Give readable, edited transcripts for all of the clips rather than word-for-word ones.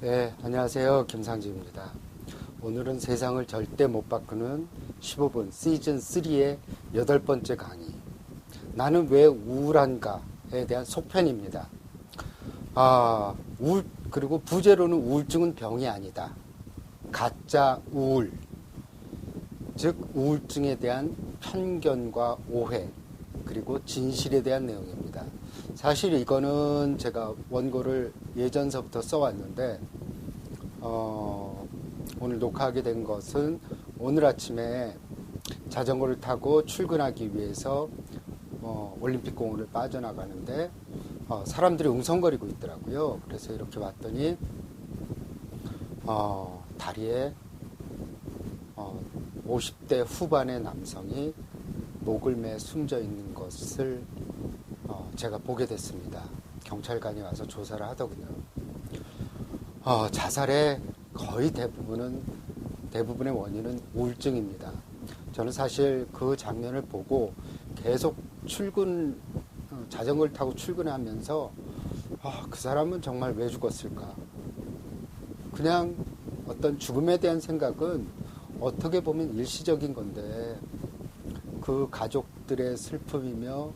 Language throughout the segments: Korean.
네, 안녕하세요. 김상진입니다. 오늘은 세상을 절대 못 바꾸는 15분 시즌 3의 8번째 강의. 나는 왜 우울한가에 대한 속편입니다. 그리고 부제로는 우울증은 병이 아니다. 가짜 우울. 즉, 우울증에 대한 편견과 오해, 그리고 진실에 대한 내용입니다. 사실 이거는 제가 원고를 예전서부터 써왔는데 오늘 녹화하게 된 것은 오늘 아침에 자전거를 타고 출근하기 위해서 올림픽공원을 빠져나가는데 사람들이 웅성거리고 있더라고요. 그래서 이렇게 왔더니 다리에 50대 후반의 남성이 목을 매 숨져 있는 것을 제가 보게 됐습니다. 경찰관이 와서 조사를 하더군요. 자살의 거의 대부분의 원인은 우울증입니다. 저는 사실 그 장면을 보고 계속 자전거를 타고 출근하면서 그 사람은 정말 왜 죽었을까? 그냥 어떤 죽음에 대한 생각은 어떻게 보면 일시적인 건데 그 가족들의 슬픔이며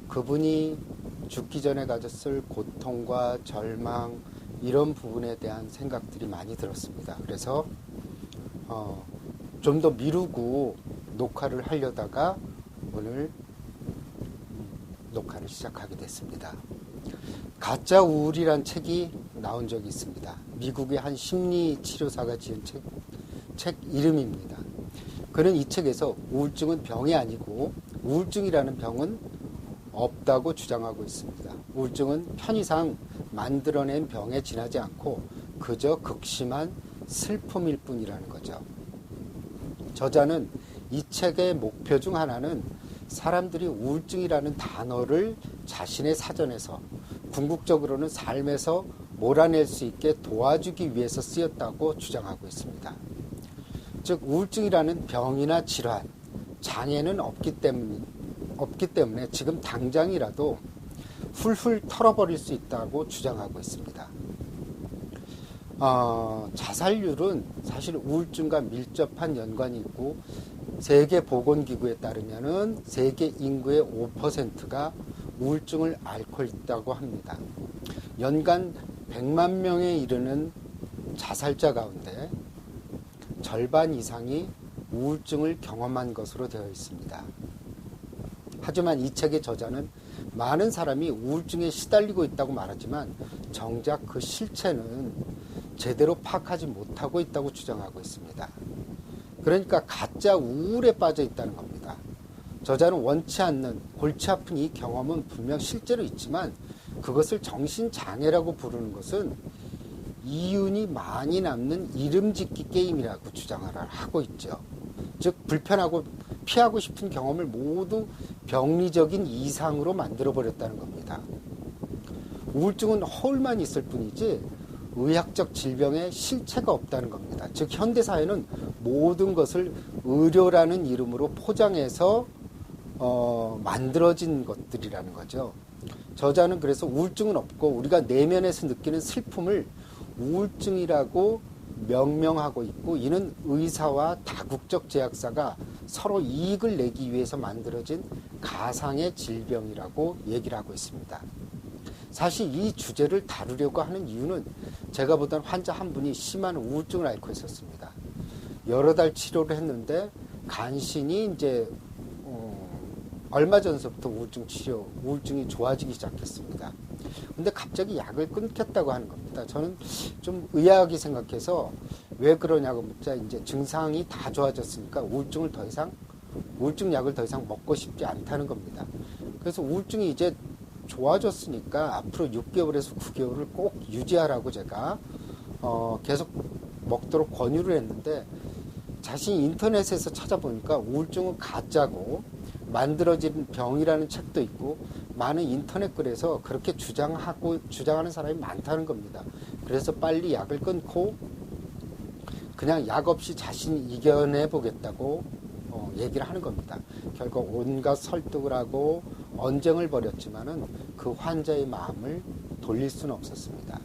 그분이 죽기 전에 가졌을 고통과 절망 이런 부분에 대한 생각들이 많이 들었습니다. 그래서 좀 더 미루고 녹화를 하려다가 오늘 녹화를 시작하게 됐습니다. 가짜 우울이란 책이 나온 적이 있습니다. 미국의 한 심리치료사가 지은 책 이름입니다. 그는 이 책에서 우울증은 병이 아니고 우울증이라는 병은 없다고 주장하고 있습니다. 우울증은 편의상 만들어낸 병에 지나지 않고 그저 극심한 슬픔일 뿐이라는 거죠. 저자는 이 책의 목표 중 하나는 사람들이 우울증이라는 단어를 자신의 사전에서 궁극적으로는 삶에서 몰아낼 수 있게 도와주기 위해서 쓰였다고 주장하고 있습니다. 즉 우울증이라는 병이나 질환, 장애는 없기 때문에 지금 당장이라도 훌훌 털어버릴 수 있다고 주장하고 있습니다. 자살률은 사실 우울증과 밀접한 연관이 있고 세계보건기구에 따르면은 세계 인구의 5%가 우울증을 앓고 있다고 합니다. 연간 100만 명에 이르는 자살자 가운데 절반 이상이 우울증을 경험한 것으로 되어 있습니다. 하지만 이 책의 저자는 많은 사람이 우울증에 시달리고 있다고 말하지만 정작 그 실체는 제대로 파악하지 못하고 있다고 주장하고 있습니다. 그러니까 가짜 우울에 빠져 있다는 겁니다. 저자는 원치 않는 골치 아픈 이 경험은 분명 실제로 있지만 그것을 정신장애라고 부르는 것은 이윤이 많이 남는 이름짓기 게임이라고 주장을 하고 있죠. 즉 불편하고 피하고 싶은 경험을 모두 병리적인 이상으로 만들어버렸다는 겁니다. 우울증은 허울만 있을 뿐이지 의학적 질병에 실체가 없다는 겁니다. 즉 현대사회는 모든 것을 의료라는 이름으로 포장해서 만들어진 것들이라는 거죠. 저자는 그래서 우울증은 없고 우리가 내면에서 느끼는 슬픔을 우울증이라고 명명하고 있고 이는 의사와 다국적 제약사가 서로 이익을 내기 위해서 만들어진 가상의 질병이라고 얘기를 하고 있습니다. 사실 이 주제를 다루려고 하는 이유는 제가 보던 환자 한 분이 심한 우울증을 앓고 있었습니다. 여러 달 치료를 했는데 간신히 이제 얼마 전서부터 우울증이 좋아지기 시작했습니다. 근데 갑자기 약을 끊겠다고 하는 겁니다. 저는 좀 의아하게 생각해서 왜 그러냐고 묻자 이제 증상이 다 좋아졌으니까 우울증 약을 더 이상 먹고 싶지 않다는 겁니다. 그래서 우울증이 이제 좋아졌으니까 앞으로 6개월에서 9개월을 꼭 유지하라고 제가 계속 먹도록 권유를 했는데 자신이 인터넷에서 찾아보니까 우울증은 가짜고 만들어진 병이라는 책도 있고 많은 인터넷 글에서 그렇게 주장하는 사람이 많다는 겁니다. 그래서 빨리 약을 끊고 그냥 약 없이 자신이 이겨내 보겠다고 얘기를 하는 겁니다. 결국 온갖 설득을 하고 언쟁을 벌였지만은 그 환자의 마음을 돌릴 수는 없었습니다.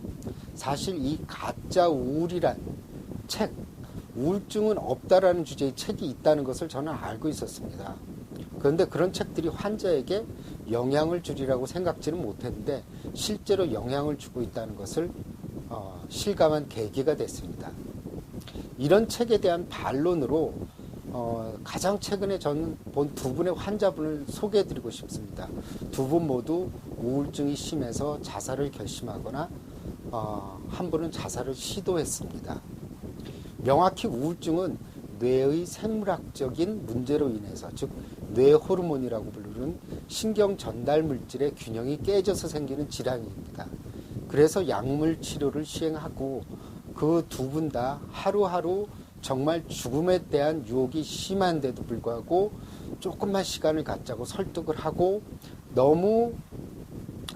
사실 이 가짜 우울이란 책, 우울증은 없다라는 주제의 책이 있다는 것을 저는 알고 있었습니다. 그런데 그런 책들이 환자에게 영향을 주리라고 생각지는 못했는데 실제로 영향을 주고 있다는 것을 실감한 계기가 됐습니다. 이런 책에 대한 반론으로 가장 최근에 저는 본 두 분의 환자분을 소개해드리고 싶습니다. 두 분 모두 우울증이 심해서 자살을 결심하거나 한 분은 자살을 시도했습니다. 명확히 우울증은 뇌의 생물학적인 문제로 인해서, 즉 뇌 호르몬이라고 부르는 신경 전달 물질의 균형이 깨져서 생기는 질환입니다. 그래서 약물 치료를 시행하고 그 두 분 다 하루하루 정말 죽음에 대한 유혹이 심한데도 불구하고 조금만 시간을 갖자고 설득을 하고 너무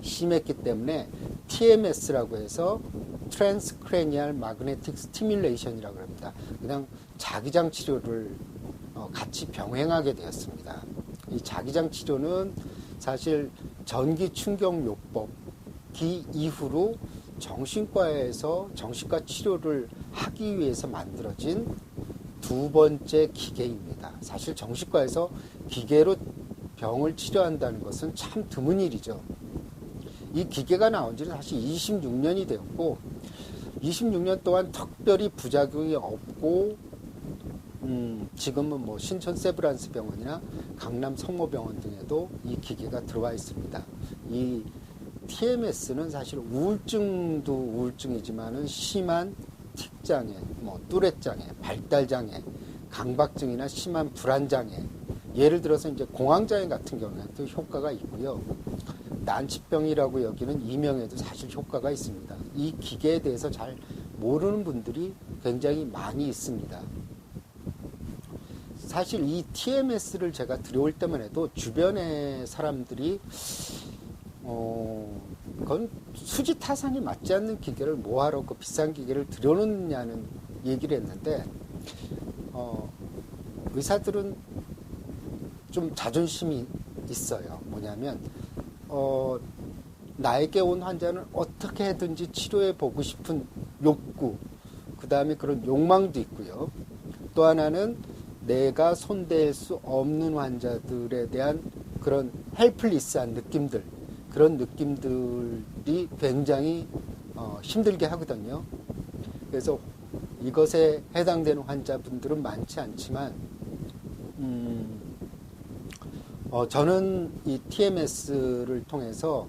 심했기 때문에 TMS라고 해서 Transcranial Magnetic Stimulation이라고 합니다. 그냥 자기장 치료를 같이 병행하게 되었습니다. 이 자기장 치료는 사실 전기 충격요법기 이후로 정신과에서 정신과 치료를 하기 위해서 만들어진 두 번째 기계입니다. 사실 정신과에서 기계로 병을 치료한다는 것은 참 드문 일이죠. 이 기계가 나온 지는 사실 26년이 되었고 26년 동안 특별히 부작용이 없고 지금은 뭐 신천 세브란스 병원이나 강남 성모병원 등에도 이 기계가 들어와 있습니다. 이 TMS는 사실 우울증도 우울증이지만은 심한 틱장애, 뭐 뚜렛장애, 발달장애, 강박증이나 심한 불안장애, 예를 들어서 이제 공황장애 같은 경우에도 효과가 있고요. 난치병이라고 여기는 이명에도 사실 효과가 있습니다. 이 기계에 대해서 잘 모르는 분들이 굉장히 많이 있습니다. 사실 이 TMS를 제가 들여올 때만 해도 주변의 사람들이 그건 수지타산이 맞지 않는 기계를 뭐하러 그 비싼 기계를 들여놓느냐는 얘기를 했는데 의사들은 좀 자존심이 있어요. 뭐냐면 나에게 온 환자는 어떻게 해든지 치료해 보고 싶은 욕구, 그 다음에 그런 욕망도 있고요. 또 하나는 내가 손댈 수 없는 환자들에 대한 그런 헬플리스한 느낌들, 그런 느낌들이 굉장히 힘들게 하거든요. 그래서 이것에 해당되는 환자분들은 많지 않지만 저는 이 TMS를 통해서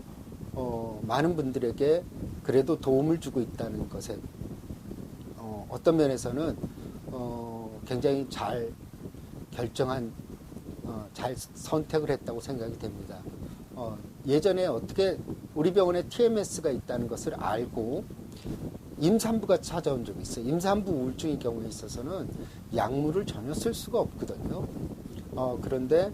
많은 분들에게 그래도 도움을 주고 있다는 것에 어떤 면에서는 굉장히 잘 결정한 잘 선택을 했다고 생각이 됩니다. 예전에 어떻게 우리 병원에 TMS가 있다는 것을 알고 임산부가 찾아온 적이 있어요. 임산부 우울증의 경우에 있어서는 약물을 전혀 쓸 수가 없거든요. 그런데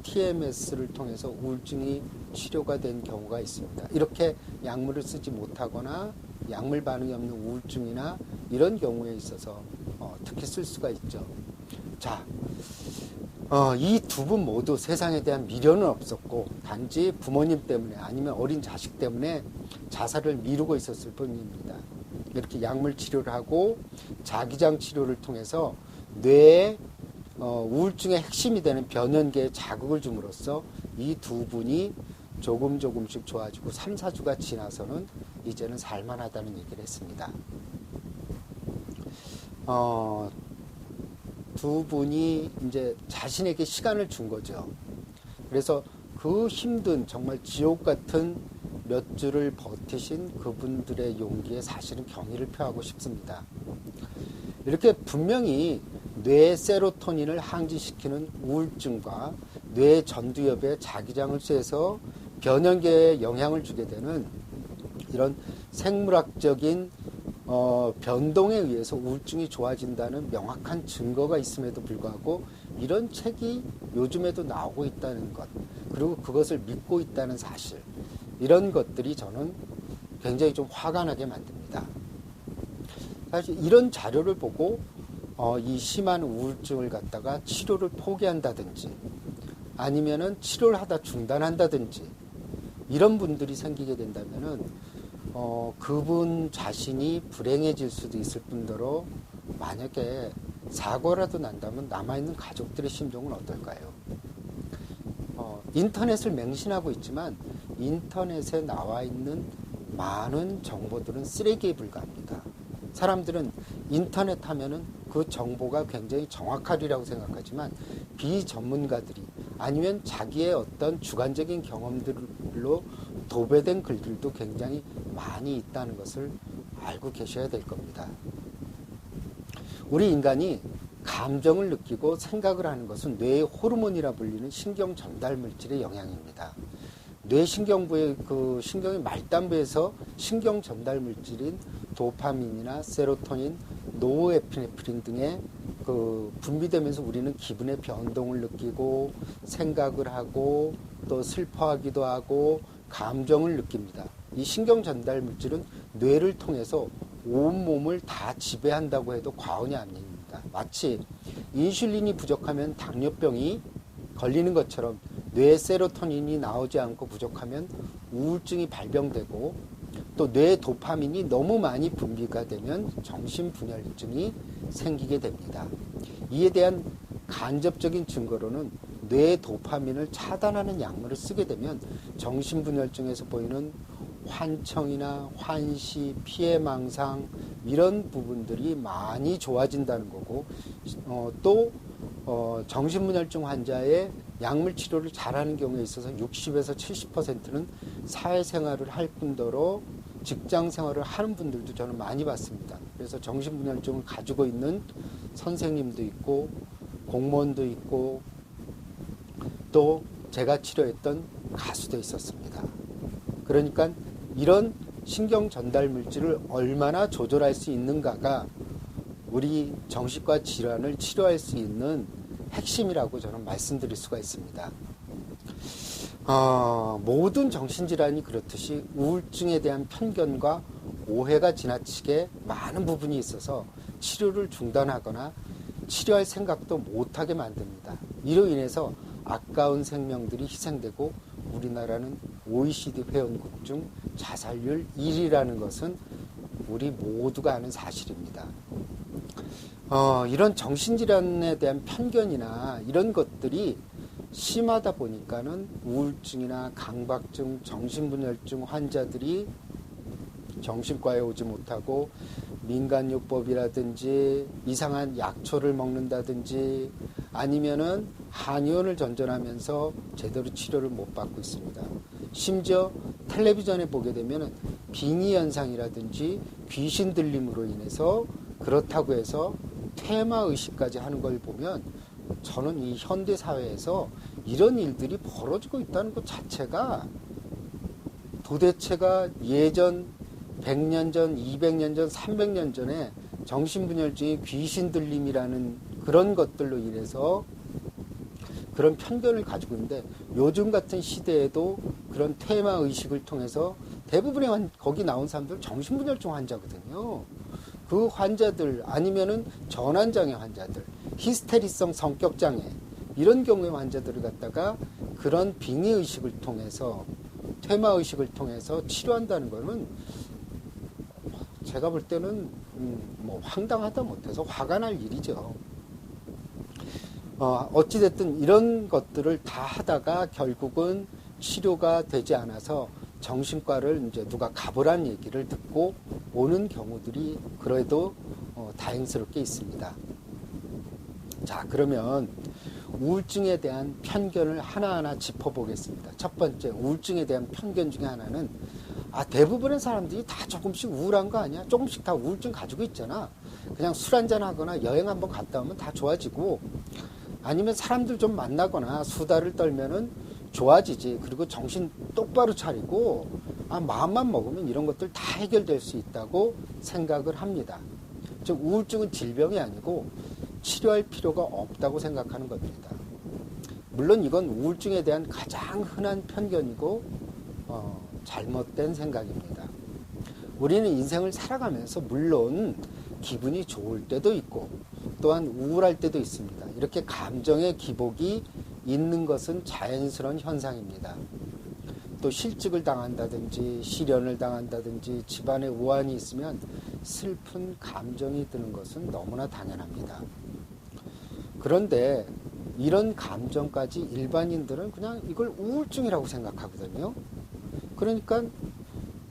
TMS를 통해서 우울증이 치료가 된 경우가 있습니다. 이렇게 약물을 쓰지 못하거나 약물 반응이 없는 우울증이나 이런 경우에 있어서 특히 쓸 수가 있죠. 자, 이 두 분 모두 세상에 대한 미련은 없었고 단지 부모님 때문에 아니면 어린 자식 때문에 자살을 미루고 있었을 뿐입니다. 이렇게 약물 치료를 하고 자기장 치료를 통해서 뇌에 우울증의 핵심이 되는 변연계에 자극을 줌으로써 이 두 분이 조금씩 좋아지고 3, 4주가 지나서는 이제는 살만하다는 얘기를 했습니다. 두 분이 이제 자신에게 시간을 준 거죠. 그래서 그 힘든 정말 지옥 같은 몇 주를 버티신 그분들의 용기에 사실은 경의를 표하고 싶습니다. 이렇게 분명히 뇌 세로토닌을 항진시키는 우울증과 뇌 전두엽에 자기장을 쐬서 변연계에 영향을 주게 되는 이런 생물학적인 변동에 의해서 우울증이 좋아진다는 명확한 증거가 있음에도 불구하고 이런 책이 요즘에도 나오고 있다는 것, 그리고 그것을 믿고 있다는 사실, 이런 것들이 저는 굉장히 좀 화가 나게 만듭니다. 사실 이런 자료를 보고 이 심한 우울증을 갖다가 치료를 포기한다든지 아니면은 치료를 하다 중단한다든지 이런 분들이 생기게 된다면은 그분 자신이 불행해질 수도 있을 뿐더러 만약에 사고라도 난다면 남아있는 가족들의 심정은 어떨까요? 인터넷을 맹신하고 있지만 인터넷에 나와 있는 많은 정보들은 쓰레기에 불과합니다. 사람들은 인터넷 하면은 그 정보가 굉장히 정확하리라고 생각하지만 비전문가들이 아니면 자기의 어떤 주관적인 경험들로 도배된 글들도 굉장히 많이 있다는 것을 알고 계셔야 될 겁니다. 우리 인간이 감정을 느끼고 생각을 하는 것은 뇌의 호르몬이라 불리는 신경 전달 물질의 영향입니다. 뇌신경부의 그 신경의 말단부에서 신경 전달 물질인 도파민이나 세로토닌, 노르에피네프린 등의 그 분비되면서 우리는 기분의 변동을 느끼고 생각을 하고 또 슬퍼하기도 하고 감정을 느낍니다. 이 신경 전달 물질은 뇌를 통해서 온몸을 다 지배한다고 해도 과언이 아닙니다. 마치 인슐린이 부족하면 당뇨병이 걸리는 것처럼 뇌 세로토닌이 나오지 않고 부족하면 우울증이 발병되고 또 뇌 도파민이 너무 많이 분비가 되면 정신분열증이 생기게 됩니다. 이에 대한 간접적인 증거로는 뇌 도파민을 차단하는 약물을 쓰게 되면 정신분열증에서 보이는 환청이나 환시, 피해망상 이런 부분들이 많이 좋아진다는 거고 또 정신분열증 환자의 약물 치료를 잘하는 경우에 있어서 60에서 70%는 사회생활을 할 뿐더러 직장생활을 하는 분들도 저는 많이 봤습니다. 그래서 정신분열증을 가지고 있는 선생님도 있고 공무원도 있고 또 제가 치료했던 가수도 있었습니다. 그러니까 이런 신경 전달 물질을 얼마나 조절할 수 있는가가 우리 정신과 질환을 치료할 수 있는 핵심이라고 저는 말씀드릴 수가 있습니다. 모든 정신질환이 그렇듯이 우울증에 대한 편견과 오해가 지나치게 많은 부분이 있어서 치료를 중단하거나 치료할 생각도 못하게 만듭니다. 이로 인해서 아까운 생명들이 희생되고 우리나라는 OECD 회원국 중 자살률 1위라는 것은 우리 모두가 아는 사실입니다. 이런 정신질환에 대한 편견이나 이런 것들이 심하다 보니까는 우울증이나 강박증, 정신분열증 환자들이 정신과에 오지 못하고 민간요법이라든지 이상한 약초를 먹는다든지 아니면은 한의원을 전전하면서 제대로 치료를 못 받고 있습니다. 심지어 텔레비전에 보게 되면은 빙의 현상이라든지 귀신 들림으로 인해서 그렇다고 해서 퇴마 의식까지 하는 걸 보면 저는 이 현대 사회에서 이런 일들이 벌어지고 있다는 것 자체가 도대체가 예전 100년 전, 200년 전, 300년 전에 정신분열증이 귀신 들림이라는 그런 것들로 인해서 그런 편견을 가지고 있는데 요즘 같은 시대에도 그런 테마 의식을 통해서 대부분의 거기 나온 사람들 정신분열증 환자거든요. 그 환자들 아니면은 전환장애 환자들, 히스테리성 성격장애 이런 경우의 환자들을 갖다가 그런 빙의 의식을 통해서 퇴마 의식을 통해서 치료한다는 거는 제가 볼 때는 뭐 황당하다 못해서 화가 날 일이죠. 어찌됐든 이런 것들을 다 하다가 결국은 치료가 되지 않아서 정신과를 이제 누가 가보란 얘기를 듣고 오는 경우들이 그래도 다행스럽게 있습니다. 자, 그러면 우울증에 대한 편견을 하나하나 짚어보겠습니다. 첫 번째, 우울증에 대한 편견 중에 하나는 대부분의 사람들이 다 조금씩 우울한 거 아니야? 조금씩 다 우울증 가지고 있잖아. 그냥 술 한잔 하거나 여행 한번 갔다 오면 다 좋아지고 아니면 사람들 좀 만나거나 수다를 떨면은 좋아지지. 그리고 정신 똑바로 차리고 마음만 먹으면 이런 것들 다 해결될 수 있다고 생각을 합니다. 즉 우울증은 질병이 아니고 치료할 필요가 없다고 생각하는 겁니다. 물론 이건 우울증에 대한 가장 흔한 편견이고 잘못된 생각입니다. 우리는 인생을 살아가면서 물론 기분이 좋을 때도 있고 또한 우울할 때도 있습니다. 이렇게 감정의 기복이 있는 것은 자연스러운 현상입니다. 또 실직을 당한다든지 실연을 당한다든지 집안에 우환이 있으면 슬픈 감정이 드는 것은 너무나 당연합니다. 그런데 이런 감정까지 일반인들은 그냥 이걸 우울증이라고 생각하거든요. 그러니까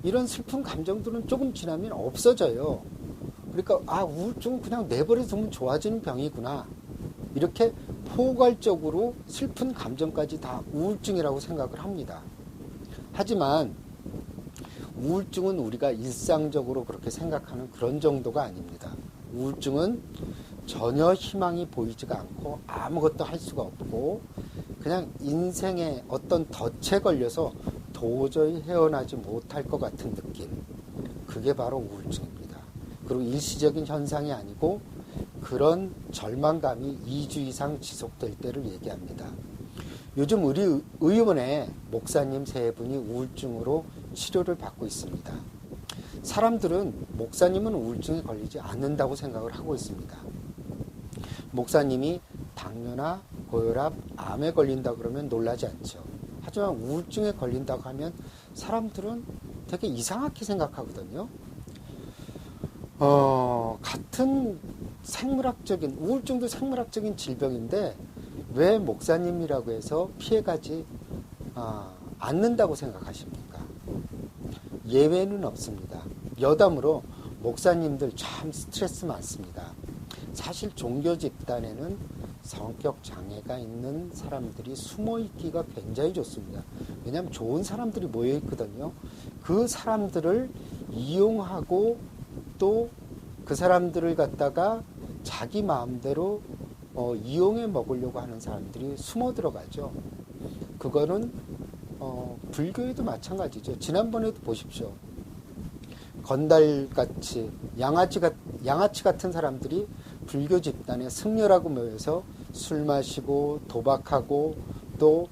이런 슬픈 감정들은 조금 지나면 없어져요. 그러니까 우울증은 그냥 내버려 두면 좋아지는 병이구나. 이렇게 포괄적으로 슬픈 감정까지 다 우울증이라고 생각을 합니다. 하지만 우울증은 우리가 일상적으로 그렇게 생각하는 그런 정도가 아닙니다. 우울증은 전혀 희망이 보이지가 않고 아무것도 할 수가 없고 그냥 인생에 어떤 덫에 걸려서 도저히 헤어나지 못할 것 같은 느낌. 그게 바로 우울증입니다. 그리고 일시적인 현상이 아니고 그런 절망감이 2주 이상 지속될 때를 얘기합니다. 요즘 우리 의원에 목사님 3분이 우울증으로 치료를 받고 있습니다. 사람들은 목사님은 우울증에 걸리지 않는다고 생각을 하고 있습니다. 목사님이 당뇨나 고혈압, 암에 걸린다 그러면 놀라지 않죠. 하지만 우울증에 걸린다고 하면 사람들은 되게 이상하게 생각하거든요. 같은 생물학적인, 우울증도 생물학적인 질병인데 왜 목사님이라고 해서 피해가지 않는다고 생각하십니까? 예외는 없습니다. 여담으로 목사님들 참 스트레스 많습니다. 사실 종교 집단에는 성격 장애가 있는 사람들이 숨어 있기가 굉장히 좋습니다. 왜냐하면 좋은 사람들이 모여 있거든요. 그 사람들을 이용하고 또 그 사람들을 갖다가 자기 마음대로 이용해 먹으려고 하는 사람들이 숨어 들어가죠. 그거는 불교에도 마찬가지죠. 지난번에도 보십시오. 건달같이 양아치 같은 사람들이 불교 집단에 승려라고 모여서 술 마시고 도박하고 또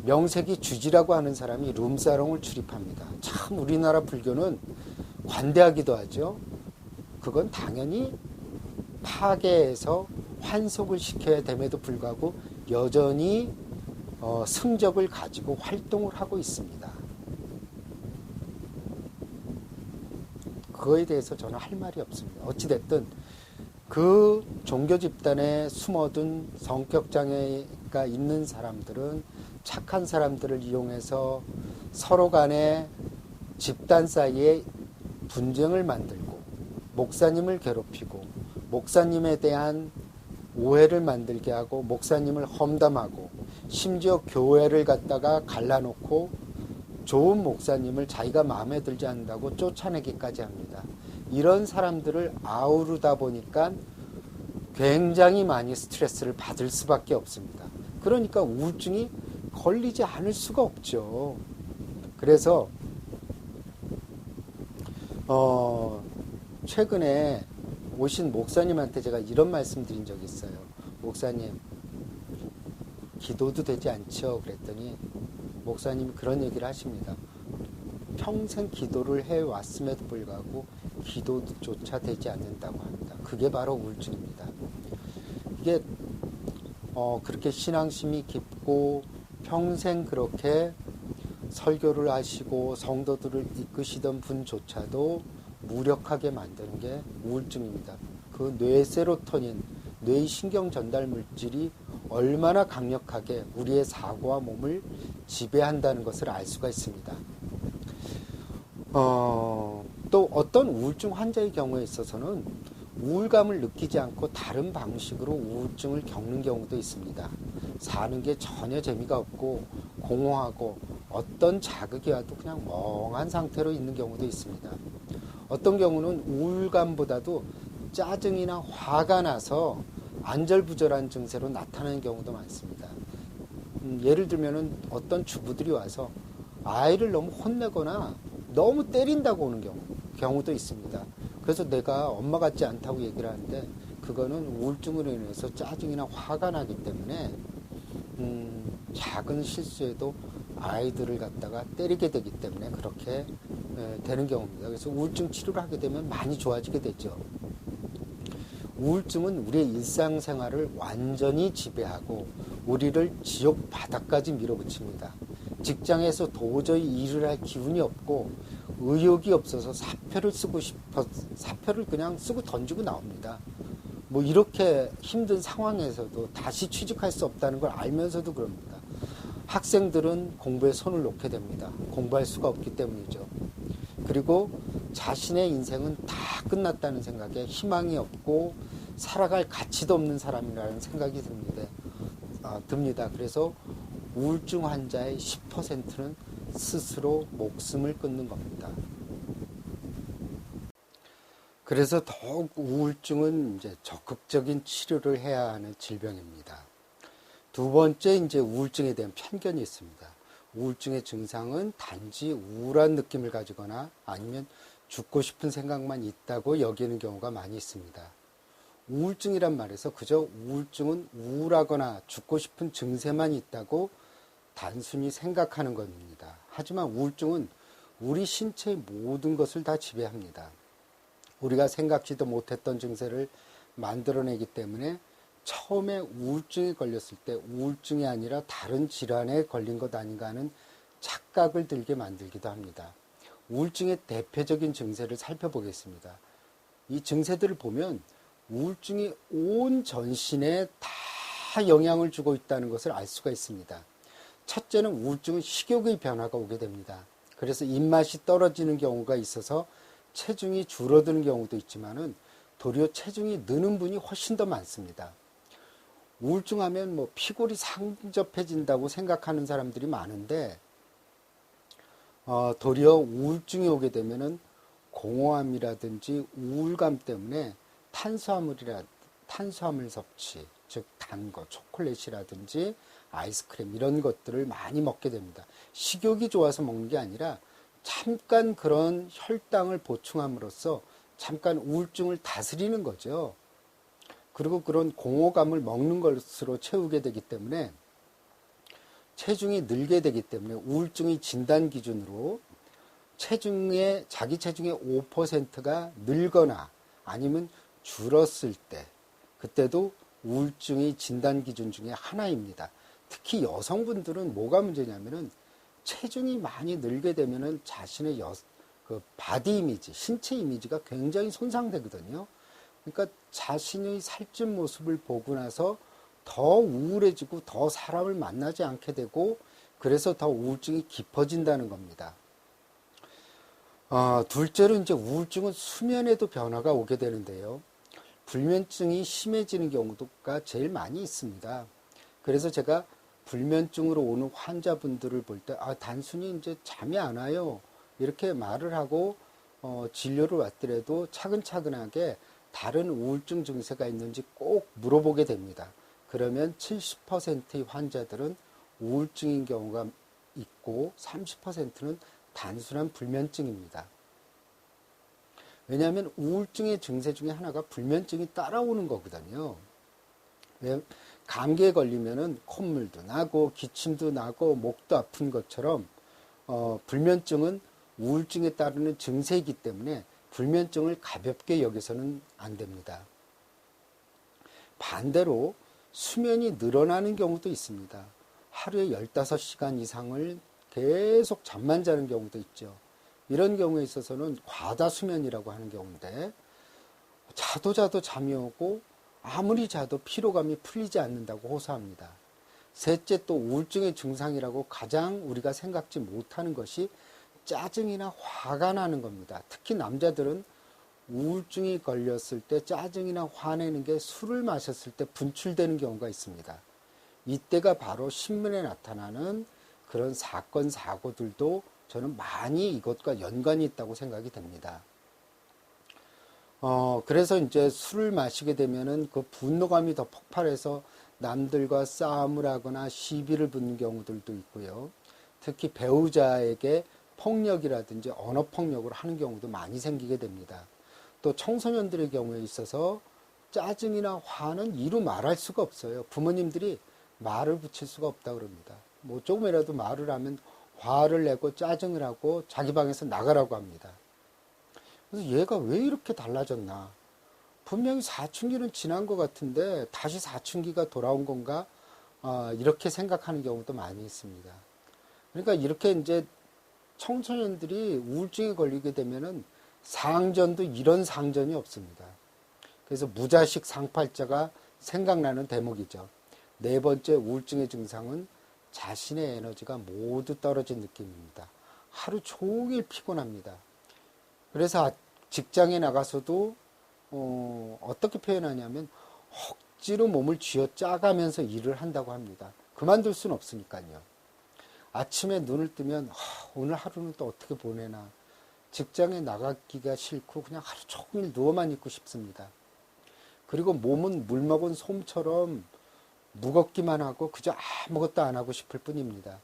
명색이 주지라고 하는 사람이 룸사롱을 출입합니다. 참 우리나라 불교는 관대하기도 하죠. 그건 당연히 파괴해서 환속을 시켜야 됨에도 불구하고 여전히 성적을 가지고 활동을 하고 있습니다. 그거에 대해서 저는 할 말이 없습니다. 어찌됐든 그 종교 집단에 숨어든 성격장애가 있는 사람들은 착한 사람들을 이용해서 서로 간에 집단 사이에 분쟁을 만들고 목사님을 괴롭히고 목사님에 대한 오해를 만들게 하고 목사님을 험담하고 심지어 교회를 갖다가 갈라놓고 좋은 목사님을 자기가 마음에 들지 않는다고 쫓아내기까지 합니다. 이런 사람들을 아우르다 보니까 굉장히 많이 스트레스를 받을 수밖에 없습니다. 그러니까 우울증이 걸리지 않을 수가 없죠. 그래서 최근에 오신 목사님한테 제가 이런 말씀 드린 적이 있어요. 목사님, 기도도 되지 않죠? 그랬더니 목사님이 그런 얘기를 하십니다. 평생 기도를 해왔음에도 불구하고 기도조차 되지 않는다고 합니다. 그게 바로 우울증입니다. 이게 그렇게 신앙심이 깊고 평생 그렇게 설교를 하시고 성도들을 이끄시던 분조차도 무력하게 만드는 게 우울증입니다. 그 뇌세로토닌, 뇌의 신경 전달 물질이 얼마나 강력하게 우리의 사고와 몸을 지배한다는 것을 알 수가 있습니다. 또 어떤 우울증 환자의 경우에 있어서는 우울감을 느끼지 않고 다른 방식으로 우울증을 겪는 경우도 있습니다. 사는 게 전혀 재미가 없고 공허하고 어떤 자극이 와도 그냥 멍한 상태로 있는 경우도 있습니다. 어떤 경우는 우울감보다도 짜증이나 화가 나서 안절부절한 증세로 나타나는 경우도 많습니다. 예를 들면은 어떤 주부들이 와서 아이를 너무 혼내거나 너무 때린다고 오는 경우도 있습니다. 그래서 내가 엄마 같지 않다고 얘기를 하는데 그거는 우울증으로 인해서 짜증이나 화가 나기 때문에 작은 실수에도 아이들을 갖다가 때리게 되기 때문에 그렇게 되는 경우입니다. 그래서 우울증 치료를 하게 되면 많이 좋아지게 되죠. 우울증은 우리의 일상생활을 완전히 지배하고 우리를 지옥 바닥까지 밀어붙입니다. 직장에서 도저히 일을 할 기운이 없고 의욕이 없어서 사표를 그냥 쓰고 던지고 나옵니다. 뭐 이렇게 힘든 상황에서도 다시 취직할 수 없다는 걸 알면서도 그럽니다. 학생들은 공부에 손을 놓게 됩니다. 공부할 수가 없기 때문이죠. 그리고 자신의 인생은 다 끝났다는 생각에 희망이 없고 살아갈 가치도 없는 사람이라는 생각이 듭니다. 그래서 우울증 환자의 10%는 스스로 목숨을 끊는 겁니다. 그래서 더욱 우울증은 이제 적극적인 치료를 해야 하는 질병입니다. 두 번째, 이제 우울증에 대한 편견이 있습니다. 우울증의 증상은 단지 우울한 느낌을 가지거나 아니면 죽고 싶은 생각만 있다고 여기는 경우가 많이 있습니다. 우울증이란 말에서 그저 우울증은 우울하거나 죽고 싶은 증세만 있다고 단순히 생각하는 겁니다. 하지만 우울증은 우리 신체의 모든 것을 다 지배합니다. 우리가 생각지도 못했던 증세를 만들어내기 때문에 처음에 우울증에 걸렸을 때 우울증이 아니라 다른 질환에 걸린 것 아닌가 하는 착각을 들게 만들기도 합니다. 우울증의 대표적인 증세를 살펴보겠습니다. 이 증세들을 보면 우울증이 온 전신에 다 영향을 주고 있다는 것을 알 수가 있습니다. 첫째는 우울증은 식욕의 변화가 오게 됩니다. 그래서 입맛이 떨어지는 경우가 있어서 체중이 줄어드는 경우도 있지만은 도리어 체중이 느는 분이 훨씬 더 많습니다. 우울증 하면 뭐 피골이 상접해진다고 생각하는 사람들이 많은데 도리어 우울증이 오게 되면은 공허함이라든지 우울감 때문에 탄수화물 섭취, 즉 단 거, 초콜릿이라든지 아이스크림 이런 것들을 많이 먹게 됩니다. 식욕이 좋아서 먹는 게 아니라 잠깐 그런 혈당을 보충함으로써 잠깐 우울증을 다스리는 거죠. 그리고 그런 공허감을 먹는 것으로 채우게 되기 때문에 체중이 늘게 되기 때문에 우울증의 진단 기준으로 자기 체중의 5%가 늘거나 아니면 줄었을 때 그때도 우울증의 진단 기준 중에 하나입니다. 특히 여성분들은 뭐가 문제냐면은 체중이 많이 늘게 되면은 자신의 그 바디 이미지, 신체 이미지가 굉장히 손상되거든요. 그러니까 자신의 살찐 모습을 보고 나서 더 우울해지고 더 사람을 만나지 않게 되고 그래서 더 우울증이 깊어진다는 겁니다. 둘째로 이제 우울증은 수면에도 변화가 오게 되는데요. 불면증이 심해지는 경우가 제일 많이 있습니다. 그래서 제가 불면증으로 오는 환자분들을 볼 때, 단순히 이제 잠이 안 와요. 이렇게 말을 하고, 진료를 왔더라도 차근차근하게 다른 우울증 증세가 있는지 꼭 물어보게 됩니다. 그러면 70%의 환자들은 우울증인 경우가 있고 30%는 단순한 불면증입니다. 왜냐하면 우울증의 증세 중에 하나가 불면증이 따라오는 거거든요. 감기에 걸리면은 콧물도 나고 기침도 나고 목도 아픈 것처럼 불면증은 우울증에 따르는 증세이기 때문에 불면증을 가볍게 여기서는 안 됩니다. 반대로 수면이 늘어나는 경우도 있습니다. 하루에 15시간 이상을 계속 잠만 자는 경우도 있죠. 이런 경우에 있어서는 과다수면이라고 하는 경우인데 자도 잠이 오고 아무리 자도 피로감이 풀리지 않는다고 호소합니다. 셋째, 또 우울증의 증상이라고 가장 우리가 생각지 못하는 것이 짜증이나 화가 나는 겁니다. 특히 남자들은 우울증이 걸렸을 때 짜증이나 화내는 게 술을 마셨을 때 분출되는 경우가 있습니다. 이때가 바로 신문에 나타나는 그런 사건, 사고들도 저는 많이 이것과 연관이 있다고 생각이 됩니다. 그래서 이제 술을 마시게 되면은 그 분노감이 더 폭발해서 남들과 싸움을 하거나 시비를 붙는 경우들도 있고요. 특히 배우자에게 폭력이라든지 언어 폭력을 하는 경우도 많이 생기게 됩니다. 또 청소년들의 경우에 있어서 짜증이나 화는 이루 말할 수가 없어요. 부모님들이 말을 붙일 수가 없다고 그럽니다. 뭐 조금이라도 말을 하면 화를 내고 짜증을 하고 자기 방에서 나가라고 합니다. 그래서 얘가 왜 이렇게 달라졌나? 분명히 사춘기는 지난 것 같은데 다시 사춘기가 돌아온 건가? 이렇게 생각하는 경우도 많이 있습니다. 그러니까 이렇게 이제 청소년들이 우울증에 걸리게 되면은 상전도 이런 상전이 없습니다. 그래서 무자식 상팔자가 생각나는 대목이죠. 네 번째 우울증의 증상은 자신의 에너지가 모두 떨어진 느낌입니다. 하루 종일 피곤합니다. 그래서 직장에 나가서도 어떻게 표현하냐면 억지로 몸을 쥐어 짜가면서 일을 한다고 합니다. 그만둘 수는 없으니까요. 아침에 눈을 뜨면 오늘 하루는 또 어떻게 보내나, 직장에 나가기가 싫고 그냥 하루 종일 누워만 있고 싶습니다. 그리고 몸은 물 먹은 솜처럼 무겁기만 하고 그저 아무것도 안 하고 싶을 뿐입니다.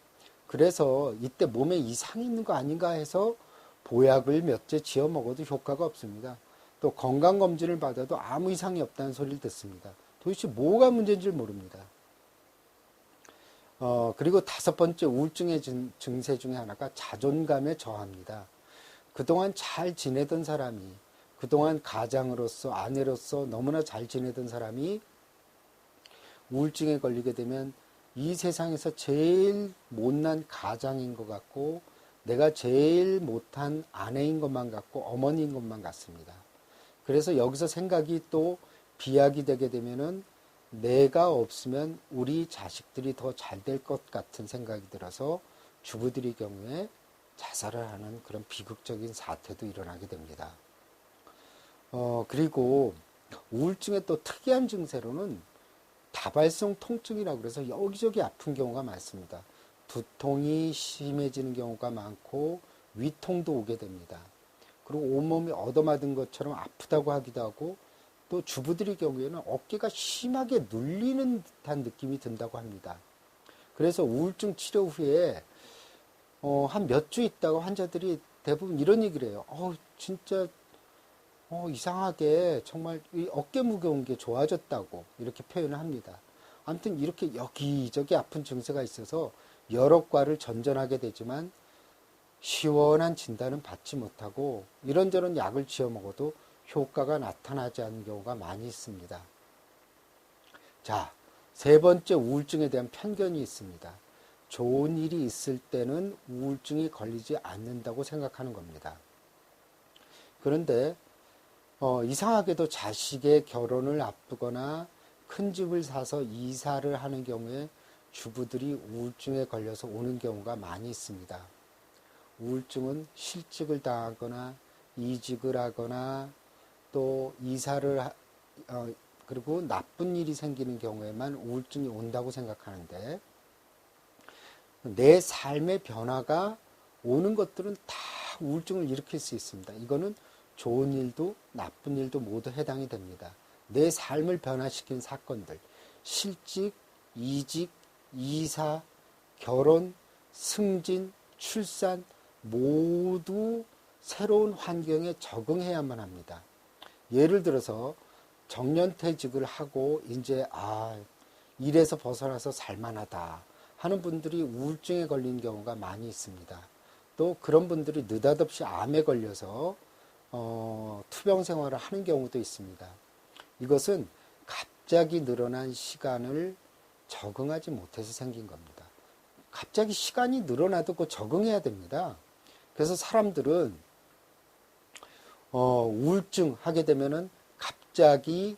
그래서 이때 몸에 이상이 있는 거 아닌가 해서 보약을 몇 제 지어 먹어도 효과가 없습니다. 또 건강검진을 받아도 아무 이상이 없다는 소리를 듣습니다. 도대체 뭐가 문제인지 모릅니다. 그리고 다섯 번째 우울증의 증세 중에 하나가 자존감의 저하입니다. 그동안 잘 지내던 사람이, 그동안 가장으로서, 아내로서 너무나 잘 지내던 사람이 우울증에 걸리게 되면 이 세상에서 제일 못난 가장인 것 같고, 내가 제일 못한 아내인 것만 같고, 어머니인 것만 같습니다. 그래서 여기서 생각이 또 비약이 되게 되면은 내가 없으면 우리 자식들이 더 잘 될 것 같은 생각이 들어서 주부들의 경우에 자살을 하는 그런 비극적인 사태도 일어나게 됩니다. 그리고 우울증의 또 특이한 증세로는 다발성 통증이라고 그래서 여기저기 아픈 경우가 많습니다. 두통이 심해지는 경우가 많고 위통도 오게 됩니다. 그리고 온몸이 얻어맞은 것처럼 아프다고 하기도 하고, 또 주부들의 경우에는 어깨가 심하게 눌리는 듯한 느낌이 든다고 합니다. 그래서 우울증 치료 후에 한 몇 주 있다가 환자들이 대부분 이런 얘기를 해요. 진짜 이상하게 정말 이 어깨 무거운 게 좋아졌다고 이렇게 표현을 합니다. 아무튼 이렇게 여기저기 아픈 증세가 있어서 여러 과를 전전하게 되지만 시원한 진단은 받지 못하고 이런저런 약을 지어 먹어도 효과가 나타나지 않는 경우가 많이 있습니다. 자, 세 번째 우울증에 대한 편견이 있습니다. 좋은 일이 있을 때는 우울증이 걸리지 않는다고 생각하는 겁니다. 그런데 이상하게도 자식의 결혼을 앞두거나 큰 집을 사서 이사를 하는 경우에 주부들이 우울증에 걸려서 오는 경우가 많이 있습니다. 우울증은 실직을 당하거나 이직을 하거나 또 이사를 그리고 나쁜 일이 생기는 경우에만 우울증이 온다고 생각하는데, 내 삶의 변화가 오는 것들은 다 우울증을 일으킬 수 있습니다. 이거는 좋은 일도 나쁜 일도 모두 해당이 됩니다. 내 삶을 변화시킨 사건들, 실직, 이직, 이사, 결혼, 승진, 출산 모두 새로운 환경에 적응해야만 합니다. 예를 들어서 정년퇴직을 하고 이제 일에서 벗어나서 살만하다 하는 분들이 우울증에 걸린 경우가 많이 있습니다. 또 그런 분들이 느닷없이 암에 걸려서 투병 생활을 하는 경우도 있습니다. 이것은 갑자기 늘어난 시간을 적응하지 못해서 생긴 겁니다. 갑자기 시간이 늘어나도 그 적응해야 됩니다. 그래서 사람들은 우울증 하게 되면은 갑자기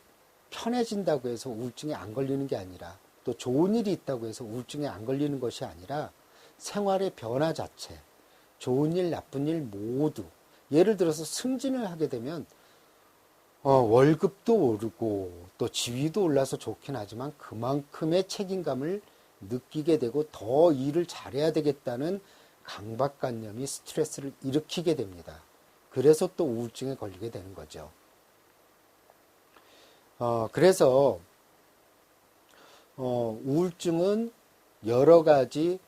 편해진다고 해서 우울증에 안 걸리는 게 아니라, 또 좋은 일이 있다고 해서 우울증에 안 걸리는 것이 아니라 생활의 변화 자체, 좋은 일, 나쁜 일 모두, 예를 들어서 승진을 하게 되면 월급도 오르고 또 지위도 올라서 좋긴 하지만 그만큼의 책임감을 느끼게 되고 더 일을 잘해야 되겠다는 강박관념이 스트레스를 일으키게 됩니다. 그래서 또 우울증에 걸리게 되는 거죠. 그래서 우울증은 여러 가지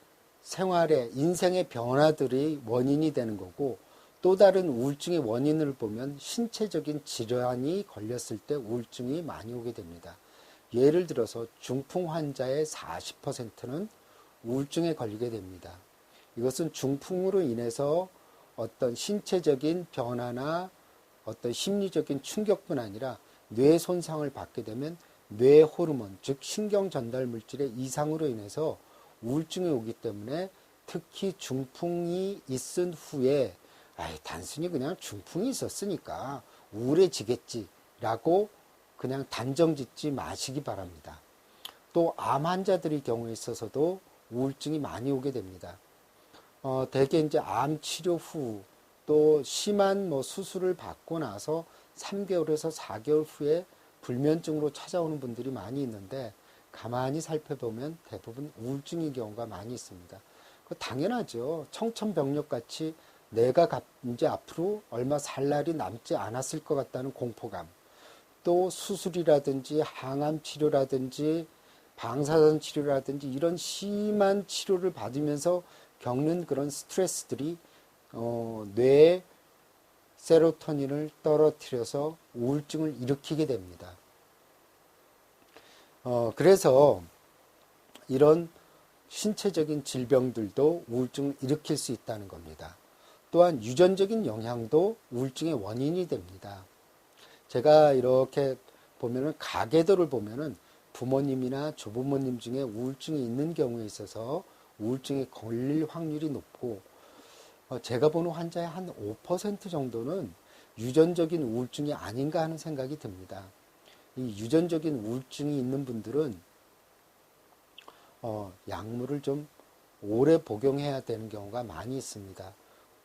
생활의 인생의 변화들이 원인이 되는 거고, 또 다른 우울증의 원인을 보면 신체적인 질환이 걸렸을 때 우울증이 많이 오게 됩니다. 예를 들어서 중풍 환자의 40%는 우울증에 걸리게 됩니다. 이것은 중풍으로 인해서 어떤 신체적인 변화나 어떤 심리적인 충격뿐 아니라 뇌 손상을 받게 되면 뇌 호르몬, 즉 신경 전달 물질의 이상으로 인해서 우울증이 오기 때문에 특히 중풍이 있은 후에 단순히 그냥 중풍이 있었으니까 우울해지겠지라고 그냥 단정 짓지 마시기 바랍니다. 또 암 환자들의 경우에 있어서도 우울증이 많이 오게 됩니다. 대개 이제 암 치료 후 또 심한 수술을 받고 나서 3개월에서 4개월 후에 불면증으로 찾아오는 분들이 많이 있는데 가만히 살펴보면 대부분 우울증인 경우가 많이 있습니다. 당연하죠. 청천벽력같이 내가 이제 앞으로 얼마 살 날이 남지 않았을 것 같다는 공포감, 또 수술이라든지 항암 치료라든지 방사선 치료라든지 이런 심한 치료를 받으면서 겪는 그런 스트레스들이 뇌에 세로토닌을 떨어뜨려서 우울증을 일으키게 됩니다. 그래서 이런 신체적인 질병들도 우울증을 일으킬 수 있다는 겁니다. 또한 유전적인 영향도 우울증의 원인이 됩니다. 제가 이렇게 보면은 가계도를 보면은 부모님이나 조부모님 중에 우울증이 있는 경우에 있어서 우울증에 걸릴 확률이 높고, 제가 보는 환자의 한 5% 정도는 유전적인 우울증이 아닌가 하는 생각이 듭니다. 이 유전적인 우울증이 있는 분들은 약물을 좀 오래 복용해야 되는 경우가 많이 있습니다.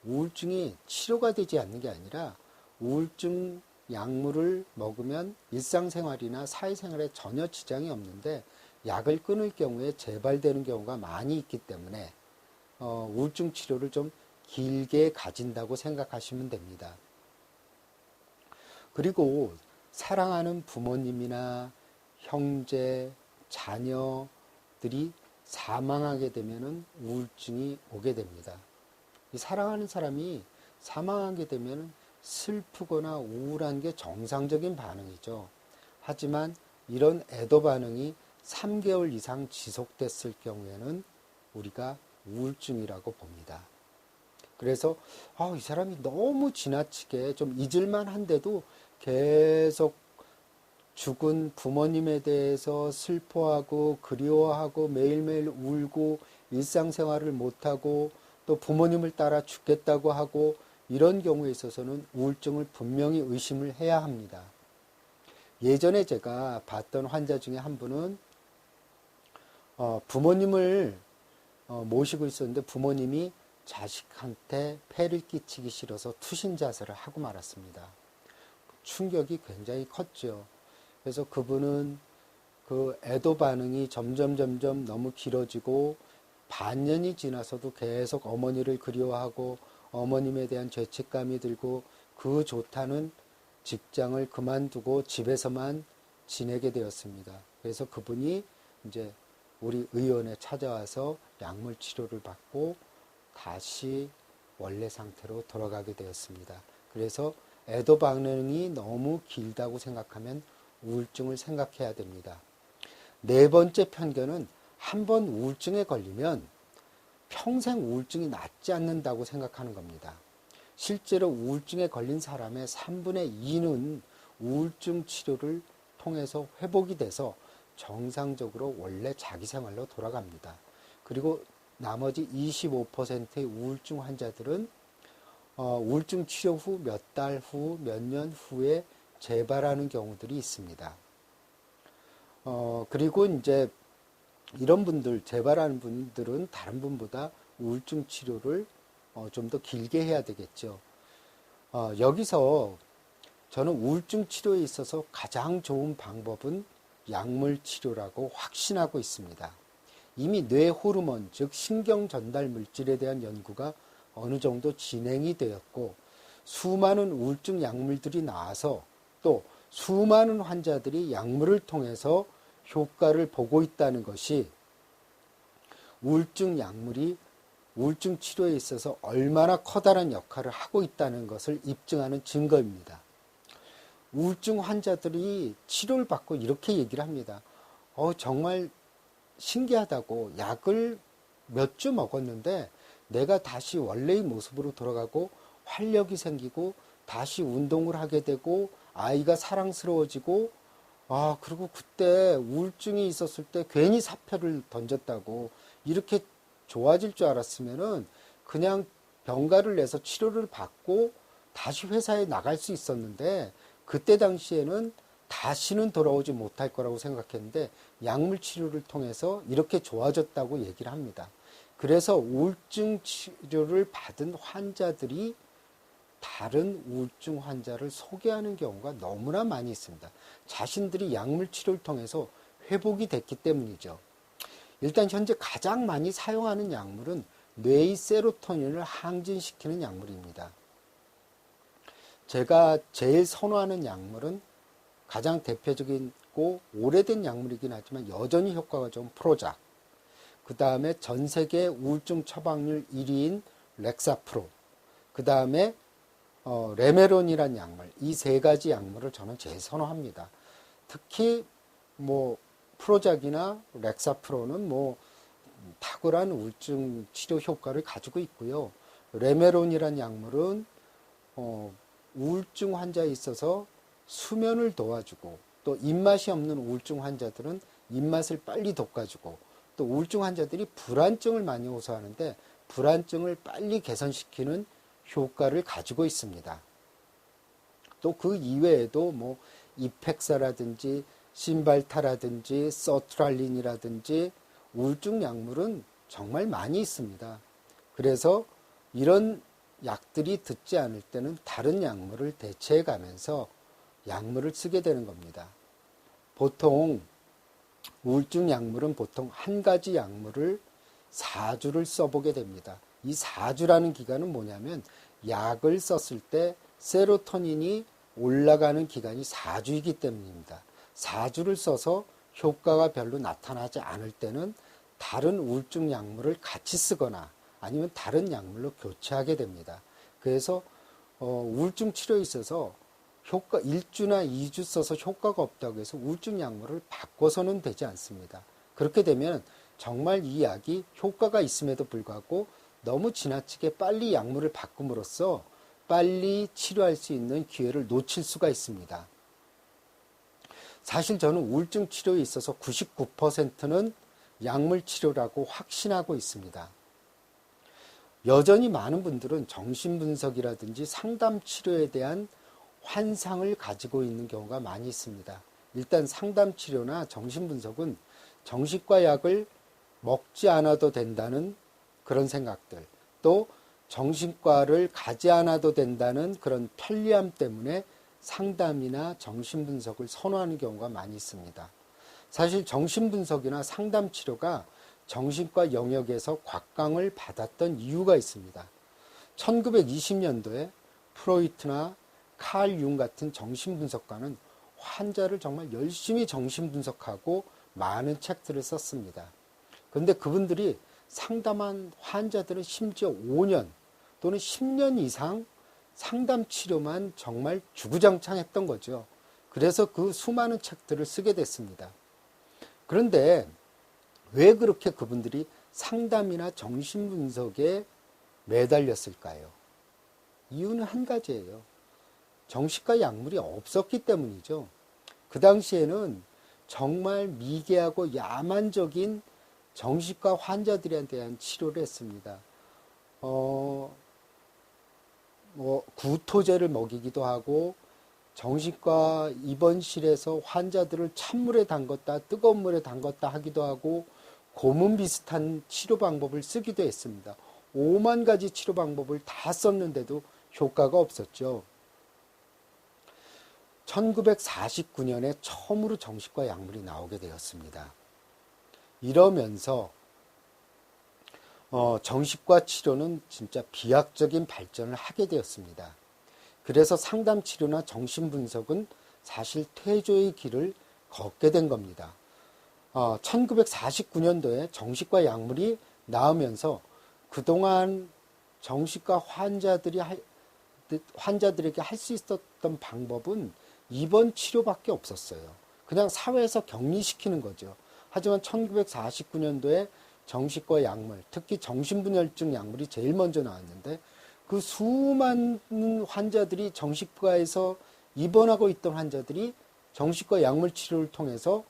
우울증이 치료가 되지 않는 게 아니라 우울증 약물을 먹으면 일상생활이나 사회생활에 전혀 지장이 없는데 약을 끊을 경우에 재발되는 경우가 많이 있기 때문에 우울증 치료를 좀 길게 가진다고 생각하시면 됩니다. 그리고 사랑하는 부모님이나 형제, 자녀들이 사망하게 되면은 우울증이 오게 됩니다. 이 사랑하는 사람이 사망하게 되면 슬프거나 우울한 게 정상적인 반응이죠. 하지만 이런 애도 반응이 3개월 이상 지속됐을 경우에는 우리가 우울증이라고 봅니다. 그래서 이 사람이 너무 지나치게 좀 잊을만 한데도 계속 죽은 부모님에 대해서 슬퍼하고 그리워하고 매일매일 울고 일상생활을 못하고 또 부모님을 따라 죽겠다고 하고 이런 경우에 있어서는 우울증을 분명히 의심을 해야 합니다. 예전에 제가 봤던 환자 중에 한 분은 부모님을 모시고 있었는데 부모님이 자식한테 폐를 끼치기 싫어서 투신자살을 하고 말았습니다. 충격이 굉장히 컸죠. 그래서 그분은 그 애도 반응이 점점 너무 길어지고 반년이 지나서도 계속 어머니를 그리워하고 어머님에 대한 죄책감이 들고 그 좋다는 직장을 그만두고 집에서만 지내게 되었습니다. 그래서 그분이 이제 우리 의원에 찾아와서 약물 치료를 받고 다시 원래 상태로 돌아가게 되었습니다. 그래서 애도 반응이 너무 길다고 생각하면 우울증을 생각해야 됩니다. 네 번째 편견은 한 번 우울증에 걸리면 평생 우울증이 낫지 않는다고 생각하는 겁니다. 실제로 우울증에 걸린 사람의 3분의 2는 우울증 치료를 통해서 회복이 돼서 정상적으로 원래 자기 생활로 돌아갑니다. 그리고 나머지 25%의 우울증 환자들은 우울증 치료 후 몇 달 후, 몇 년 후에 재발하는 경우들이 있습니다. 그리고 이제 이런 분들, 재발하는 분들은 다른 분보다 우울증 치료를 좀 더 길게 해야 되겠죠. 여기서 저는 우울증 치료에 있어서 가장 좋은 방법은 약물 치료라고 확신하고 있습니다. 이미 뇌 호르몬, 즉 신경 전달 물질에 대한 연구가 어느 정도 진행이 되었고 수많은 우울증 약물들이 나와서 또 수많은 환자들이 약물을 통해서 효과를 보고 있다는 것이 우울증 약물이 우울증 치료에 있어서 얼마나 커다란 역할을 하고 있다는 것을 입증하는 증거입니다. 우울증 환자들이 치료를 받고 이렇게 얘기를 합니다. 정말 신기하다고 약을 몇 주 먹었는데 내가 다시 원래의 모습으로 돌아가고 활력이 생기고 다시 운동을 하게 되고 아이가 사랑스러워지고 그리고 그때 우울증이 있었을 때 괜히 사표를 던졌다고 이렇게 좋아질 줄 알았으면은 그냥 병가를 내서 치료를 받고 다시 회사에 나갈 수 있었는데, 그때 당시에는 다시는 돌아오지 못할 거라고 생각했는데 약물 치료를 통해서 이렇게 좋아졌다고 얘기를 합니다. 그래서 우울증 치료를 받은 환자들이 다른 우울증 환자를 소개하는 경우가 너무나 많이 있습니다. 자신들이 약물 치료를 통해서 회복이 됐기 때문이죠. 일단 현재 가장 많이 사용하는 약물은 뇌의 세로토닌을 항진시키는 약물입니다. 제가 제일 선호하는 약물은 가장 대표적이고 오래된 약물이긴 하지만 여전히 효과가 좋은 프로작, 그 다음에 전 세계 우울증 처방률 1위인 렉사프로, 그 다음에 레메론이란 약물, 이 세 가지 약물을 저는 제일 선호합니다. 특히 뭐 프로작이나 렉사프로는 뭐 탁월한 우울증 치료 효과를 가지고 있고요. 레메론이란 약물은 우울증 환자에 있어서 수면을 도와주고, 또 입맛이 없는 우울증 환자들은 입맛을 빨리 돋궈주고, 또 우울증 환자들이 불안증을 많이 호소하는데 불안증을 빨리 개선시키는 효과를 가지고 있습니다. 또 그 이외에도 뭐 이펙사라든지 신발타라든지 서트랄린이라든지 우울증 약물은 정말 많이 있습니다. 그래서 이런 약들이 듣지 않을 때는 다른 약물을 대체해 가면서 약물을 쓰게 되는 겁니다. 보통 우울증 약물은 보통 한 가지 약물을 4주를 써보게 됩니다. 이 4주라는 기간은 뭐냐면 약을 썼을 때 세로토닌이 올라가는 기간이 4주이기 때문입니다. 4주를 써서 효과가 별로 나타나지 않을 때는 다른 우울증 약물을 같이 쓰거나 아니면 다른 약물로 교체하게 됩니다. 그래서 우울증 치료에 있어서 효과 1주나 2주 써서 효과가 없다고 해서 우울증 약물을 바꿔서는 되지 않습니다. 그렇게 되면 정말 이 약이 효과가 있음에도 불구하고 너무 지나치게 빨리 약물을 바꿈으로써 빨리 치료할 수 있는 기회를 놓칠 수가 있습니다. 사실 저는 우울증 치료에 있어서 99%는 약물 치료라고 확신하고 있습니다. 여전히 많은 분들은 정신분석이라든지 상담 치료에 대한 환상을 가지고 있는 경우가 많이 있습니다. 일단 상담 치료나 정신분석은 정신과 약을 먹지 않아도 된다는 그런 생각들, 또 정신과를 가지 않아도 된다는 그런 편리함 때문에 상담이나 정신분석을 선호하는 경우가 많이 있습니다. 사실 정신분석이나 상담 치료가 정신과 영역에서 곽강을 받았던 이유가 있습니다. 1920년도에 프로이트나 칼 융 같은 정신분석가는 환자를 정말 열심히 정신분석하고 많은 책들을 썼습니다. 그런데 그분들이 상담한 환자들은 심지어 5년 또는 10년 이상 상담 치료만 정말 주구장창 했던 거죠. 그래서 그 수많은 책들을 쓰게 됐습니다. 그런데 왜 그렇게 그분들이 상담이나 정신분석에 매달렸을까요? 이유는 한 가지예요. 정신과 약물이 없었기 때문이죠. 그 당시에는 정말 미개하고 야만적인 정신과 환자들에 대한 치료를 했습니다. 구토제를 먹이기도 하고 정신과 입원실에서 환자들을 찬물에 담궜다 뜨거운 물에 담궜다 하기도 하고 고문 비슷한 치료 방법을 쓰기도 했습니다. 5만 가지 치료 방법을 다 썼는데도 효과가 없었죠. 1949년에 처음으로 정신과 약물이 나오게 되었습니다. 이러면서 정신과 치료는 진짜 비약적인 발전을 하게 되었습니다. 그래서 상담 치료나 정신분석은 사실 퇴조의 길을 걷게 된 겁니다. 1949년도에 정신과 약물이 나오면서 그동안 정신과 환자들에게 할 수 있었던 방법은 입원 치료밖에 없었어요. 그냥 사회에서 격리시키는 거죠. 하지만 1949년도에 정신과 약물, 특히 정신분열증 약물이 제일 먼저 나왔는데 그 수많은 환자들이 정신과에서 입원하고 있던 환자들이 정신과 약물 치료를 통해서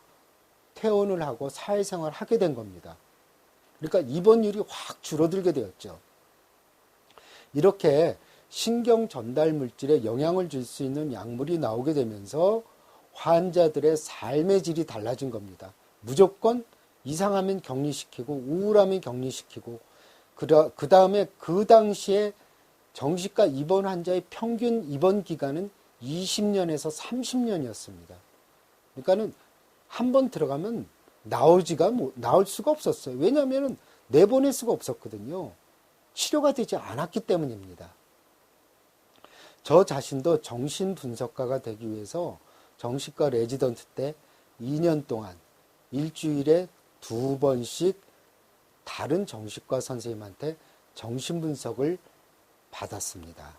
퇴원을 하고 사회생활을 하게 된 겁니다. 그러니까 입원율이 확 줄어들게 되었죠. 이렇게 신경 전달 물질에 영향을 줄 수 있는 약물이 나오게 되면서 환자들의 삶의 질이 달라진 겁니다. 무조건 이상하면 격리시키고 우울하면 격리시키고 그 다음에 그 당시에 정신과 입원 환자의 평균 입원 기간은 20년에서 30년이었습니다. 그러니까는 한 번 들어가면 나올 수가 없었어요. 왜냐하면 내보낼 수가 없었거든요. 치료가 되지 않았기 때문입니다. 저 자신도 정신분석가가 되기 위해서 정신과 레지던트 때 2년 동안 일주일에 2번씩 다른 정신과 선생님한테 정신분석을 받았습니다.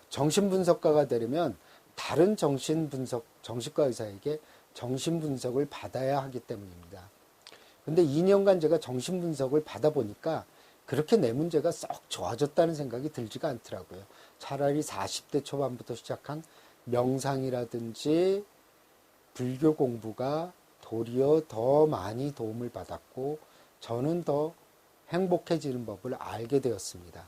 정신분석가가 되려면 다른 정신과 의사에게 정신분석을 받아야 하기 때문입니다. 근데 2년간 제가 정신분석을 받아보니까 그렇게 내 문제가 썩 좋아졌다는 생각이 들지가 않더라고요. 차라리 40대 초반부터 시작한 명상이라든지 불교 공부가 도리어 더 많이 도움을 받았고 저는 더 행복해지는 법을 알게 되었습니다.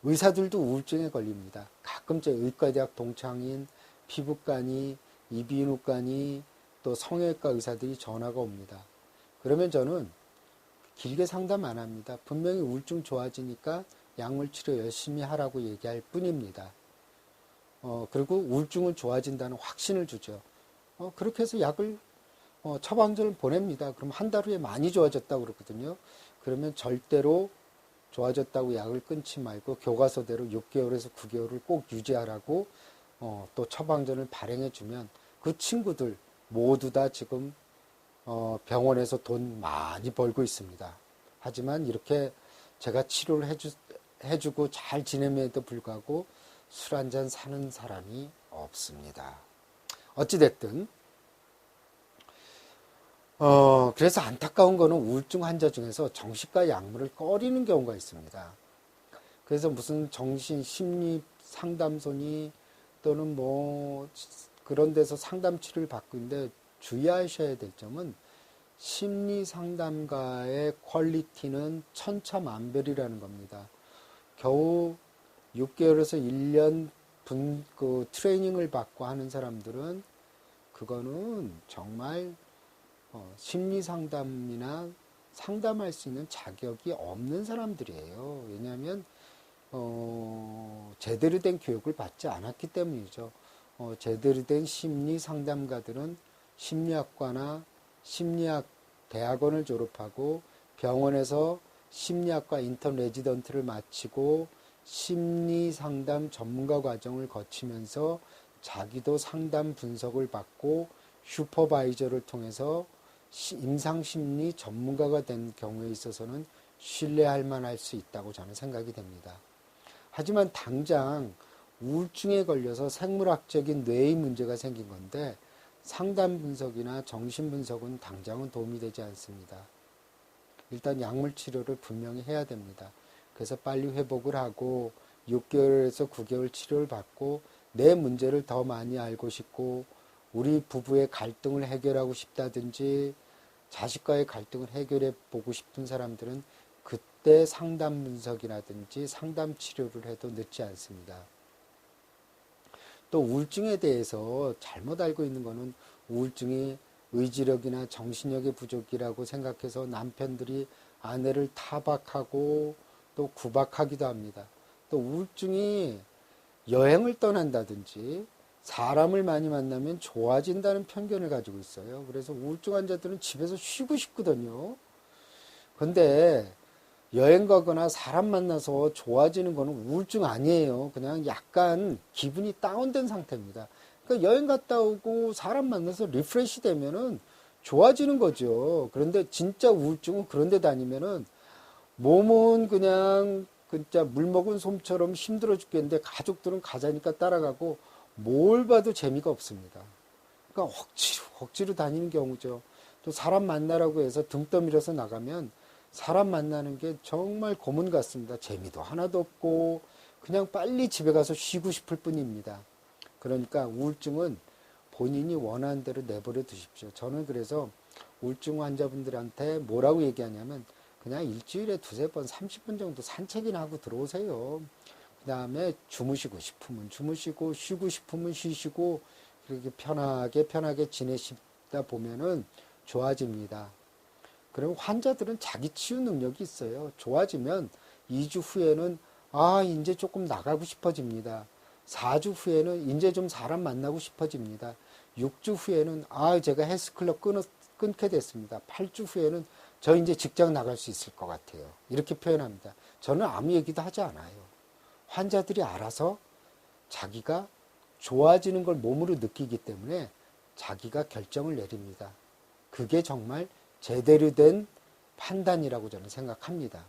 의사들도 우울증에 걸립니다. 가끔 제 의과대학 동창인 피부과니 이비인후과니 또 성형외과 의사들이 전화가 옵니다. 그러면 저는 길게 상담 안 합니다. 분명히 우울증 좋아지니까 약물 치료 열심히 하라고 얘기할 뿐입니다. 그리고 우울증은 좋아진다는 확신을 주죠. 그렇게 해서 약을 처방전을 보냅니다. 그럼 한 달 후에 많이 좋아졌다고 그러거든요. 그러면 절대로 좋아졌다고 약을 끊지 말고 교과서대로 6개월에서 9개월을 꼭 유지하라고 또 처방전을 발행해 주면 그 친구들 모두 다 지금 병원에서 돈 많이 벌고 있습니다. 하지만 이렇게 제가 치료를 해주고 잘 지냄에도 불구하고 술 한잔 사는 사람이 없습니다. 어찌됐든 그래서 안타까운 거는 우울증 환자 중에서 정신과 약물을 꺼리는 경우가 있습니다. 그래서 무슨 정신 심리 상담소니 또는 뭐 그런 데서 상담 치료를 받고 있는데 주의하셔야 될 점은 심리 상담가의 퀄리티는 천차만별이라는 겁니다. 겨우 6개월에서 1년 그 트레이닝을 받고 하는 사람들은 그거는 정말 심리 상담이나 상담할 수 있는 자격이 없는 사람들이에요. 왜냐하면 제대로 된 교육을 받지 않았기 때문이죠. 제대로 된 심리 상담가들은 심리학과나 심리학 대학원을 졸업하고 병원에서 심리학과 인턴 레지던트를 마치고 심리 상담 전문가 과정을 거치면서 자기도 상담 분석을 받고 슈퍼바이저를 통해서 임상심리 전문가가 된 경우에 있어서는 신뢰할 만할 수 있다고 저는 생각이 됩니다. 하지만 당장 우울증에 걸려서 생물학적인 뇌의 문제가 생긴 건데 상담 분석이나 정신 분석은 당장은 도움이 되지 않습니다. 일단 약물 치료를 분명히 해야 됩니다. 그래서 빨리 회복을 하고 6개월에서 9개월 치료를 받고 내 문제를 더 많이 알고 싶고 우리 부부의 갈등을 해결하고 싶다든지 자식과의 갈등을 해결해 보고 싶은 사람들은 그때 상담 분석이라든지 상담 치료를 해도 늦지 않습니다. 또 우울증에 대해서 잘못 알고 있는 거는 우울증이 의지력이나 정신력의 부족이라고 생각해서 남편들이 아내를 타박하고 또 구박하기도 합니다. 또 우울증이 여행을 떠난다든지 사람을 많이 만나면 좋아진다는 편견을 가지고 있어요. 그래서 우울증 환자들은 집에서 쉬고 싶거든요. 근데 여행 가거나 사람 만나서 좋아지는 거는 우울증 아니에요. 그냥 약간 기분이 다운된 상태입니다. 그러니까 여행 갔다 오고 사람 만나서 리프레시 되면은 좋아지는 거죠. 그런데 진짜 우울증은 그런 데 다니면은 몸은 그냥 진짜 물 먹은 솜처럼 힘들어 죽겠는데 가족들은 가자니까 따라가고 뭘 봐도 재미가 없습니다. 그러니까 억지로 다니는 경우죠. 또 사람 만나라고 해서 등 떠밀어서 나가면 사람 만나는 게 정말 고문 같습니다. 재미도 하나도 없고 그냥 빨리 집에 가서 쉬고 싶을 뿐입니다. 그러니까 우울증은 본인이 원하는 대로 내버려 두십시오. 저는 그래서 우울증 환자분들한테 뭐라고 얘기하냐면 그냥 일주일에 두세 번 30분 정도 산책이나 하고 들어오세요. 그 다음에 주무시고 싶으면 주무시고 쉬고 싶으면 쉬시고 그렇게 편하게 지내시다 보면은 좋아집니다. 그럼 환자들은 자기 치유 능력이 있어요. 좋아지면 2주 후에는 이제 조금 나가고 싶어집니다. 4주 후에는 이제 좀 사람 만나고 싶어집니다. 6주 후에는 제가 헬스클럽 끊게 됐습니다. 8주 후에는 저 이제 직장 나갈 수 있을 것 같아요. 이렇게 표현합니다. 저는 아무 얘기도 하지 않아요. 환자들이 알아서 자기가 좋아지는 걸 몸으로 느끼기 때문에 자기가 결정을 내립니다. 그게 정말 제대로 된 판단이라고 저는 생각합니다.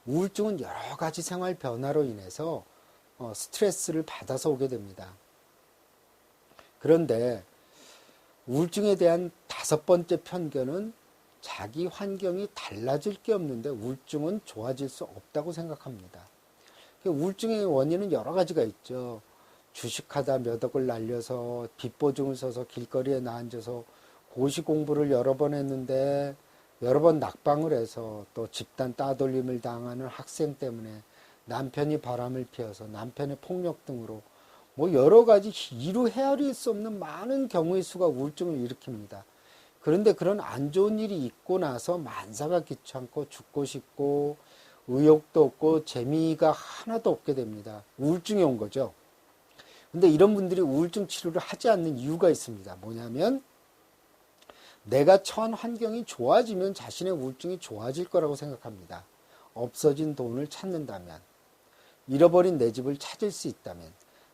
우울증은 여러 가지 생활 변화로 인해서 스트레스를 받아서 오게 됩니다. 그런데 우울증에 대한 5번째 편견은 자기 환경이 달라질 게 없는데 우울증은 좋아질 수 없다고 생각합니다. 우울증의 원인은 여러 가지가 있죠. 주식하다 몇 억을 날려서 빚보증을 서서 길거리에 나앉아서 고시 공부를 여러 번 했는데 여러 번 낙방을 해서 또 집단 따돌림을 당하는 학생 때문에 남편이 바람을 피워서 남편의 폭력 등으로 여러 가지 이루 헤아릴 수 없는 많은 경우의 수가 우울증을 일으킵니다. 그런데 그런 안 좋은 일이 있고 나서 만사가 귀찮고 죽고 싶고 의욕도 없고 재미가 하나도 없게 됩니다. 우울증이 온 거죠. 근데 이런 분들이 우울증 치료를 하지 않는 이유가 있습니다. 뭐냐면 내가 처한 환경이 좋아지면 자신의 우울증이 좋아질 거라고 생각합니다. 없어진 돈을 찾는다면, 잃어버린 내 집을 찾을 수 있다면,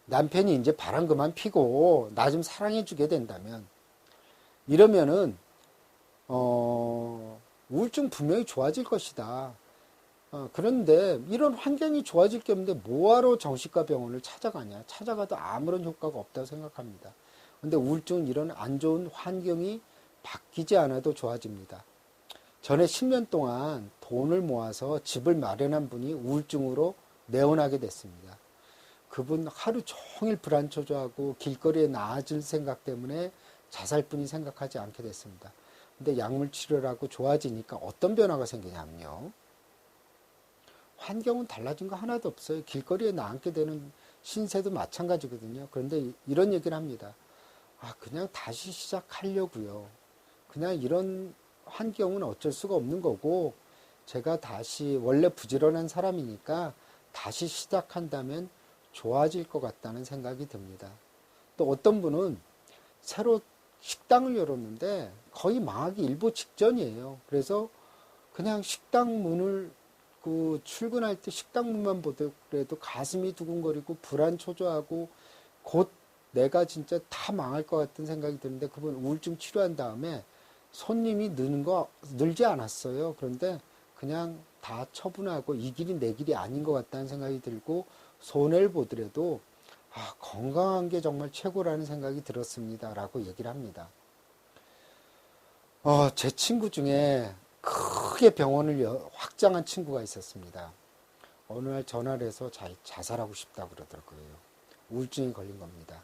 남편이 이제 바람 그만 피고 나 좀 사랑해 주게 된다면, 이러면은 우울증 분명히 좋아질 것이다. 그런데 이런 환경이 좋아질 게 없는데 뭐하러 정신과 병원을 찾아가냐. 찾아가도 아무런 효과가 없다고 생각합니다. 근데 우울증은 이런 안 좋은 환경이 바뀌지 않아도 좋아집니다. 전에 10년 동안 돈을 모아서 집을 마련한 분이 우울증으로 내원하게 됐습니다. 그분 하루 종일 불안초조하고 길거리에 나앉을 생각 때문에 자살뿐이 생각하지 않게 됐습니다. 근데 약물 치료를 하고 좋아지니까 어떤 변화가 생기냐면요. 환경은 달라진 거 하나도 없어요. 길거리에 나앉게 되는 신세도 마찬가지거든요. 그런데 이런 얘기를 합니다. 그냥 다시 시작하려고요. 그냥 이런 환경은 어쩔 수가 없는 거고 제가 다시 원래 부지런한 사람이니까 다시 시작한다면 좋아질 것 같다는 생각이 듭니다. 또 어떤 분은 새로 식당을 열었는데 거의 망하기 일보 직전이에요. 그래서 그냥 식당 문을 출근할 때 식당 문만 보더라도 가슴이 두근거리고 불안초조하고 곧 내가 진짜 다 망할 것 같은 생각이 드는데 그분 우울증 치료한 다음에 손님이 늘지 않았어요. 그런데 그냥 다 처분하고 이 길이 내 길이 아닌 것 같다는 생각이 들고 손해를 보더라도 건강한 게 정말 최고라는 생각이 들었습니다. 라고 얘기를 합니다. 제 친구 중에 크게 병원을 확장한 친구가 있었습니다. 어느 날 전화를 해서 자살하고 싶다고 그러더라고요. 우울증이 걸린 겁니다.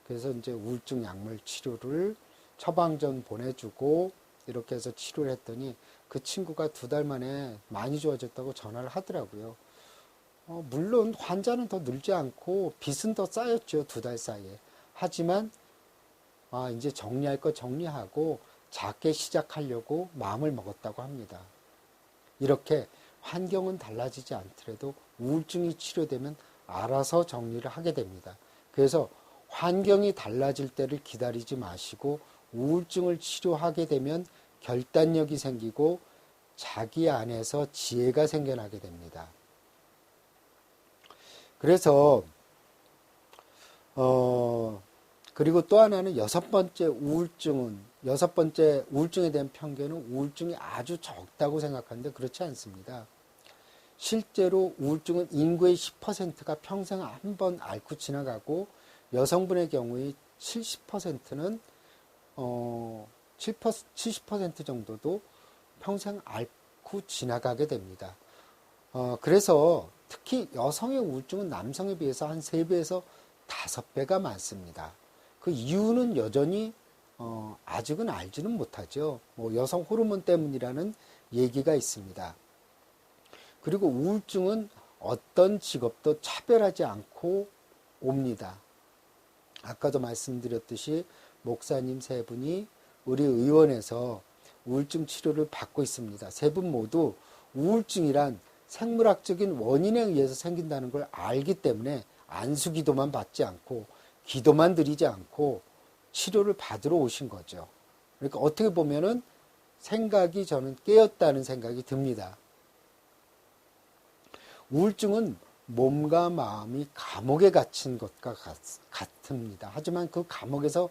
그래서 이제 우울증 약물 치료를 처방전 보내주고 이렇게 해서 치료를 했더니 그 친구가 2달 만에 많이 좋아졌다고 전화를 하더라고요. 물론 환자는 더 늘지 않고 빚은 더 쌓였죠. 2달 사이에. 하지만 이제 정리할 거 정리하고 작게 시작하려고 마음을 먹었다고 합니다. 이렇게 환경은 달라지지 않더라도 우울증이 치료되면 알아서 정리를 하게 됩니다. 그래서 환경이 달라질 때를 기다리지 마시고 우울증을 치료하게 되면 결단력이 생기고 자기 안에서 지혜가 생겨나게 됩니다. 그래서 그리고 또 하나는 6번째 우울증에 대한 편견은 우울증이 아주 적다고 생각하는데 그렇지 않습니다. 실제로 우울증은 인구의 10%가 평생 한 번 앓고 지나가고 여성분의 경우에 70%는 70% 정도도 평생 앓고 지나가게 됩니다. 그래서 특히 여성의 우울증은 남성에 비해서 한 3배에서 5배가 많습니다. 그 이유는 여전히 아직은 알지는 못하죠. 뭐 여성 호르몬 때문이라는 얘기가 있습니다. 그리고 우울증은 어떤 직업도 차별하지 않고 옵니다. 아까도 말씀드렸듯이 목사님 세 분이 우리 의원에서 우울증 치료를 받고 있습니다. 세 분 모두 우울증이란 생물학적인 원인에 의해서 생긴다는 걸 알기 때문에 안수기도만 받지 않고 기도만 드리지 않고 치료를 받으러 오신 거죠. 그러니까 어떻게 보면은 생각이 저는 깨었다는 생각이 듭니다. 우울증은 몸과 마음이 감옥에 갇힌 것과 같습니다. 하지만 그 감옥에서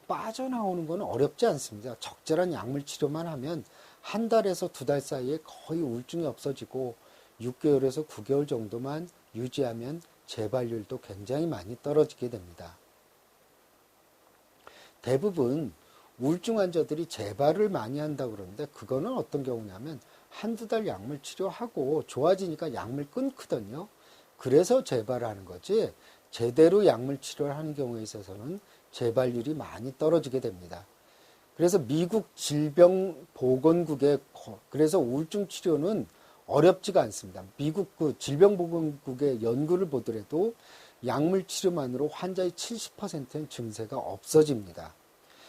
빠져나오는 건 어렵지 않습니다. 적절한 약물 치료만 하면 한 달에서 두 달 사이에 거의 우울증이 없어지고 6개월에서 9개월 정도만 유지하면 재발률도 굉장히 많이 떨어지게 됩니다. 대부분 우울증 환자들이 재발을 많이 한다고 그러는데 그거는 어떤 경우냐면 한두 달 약물 치료하고 좋아지니까 약물 끊거든요. 그래서 재발하는 거지 제대로 약물 치료를 하는 경우에 있어서는 재발률이 많이 떨어지게 됩니다. 그래서 미국 질병보건국의 그래서 우울증 치료는 어렵지가 않습니다. 미국 그 질병보건국의 연구를 보더라도 약물 치료만으로 환자의 70%는 증세가 없어집니다.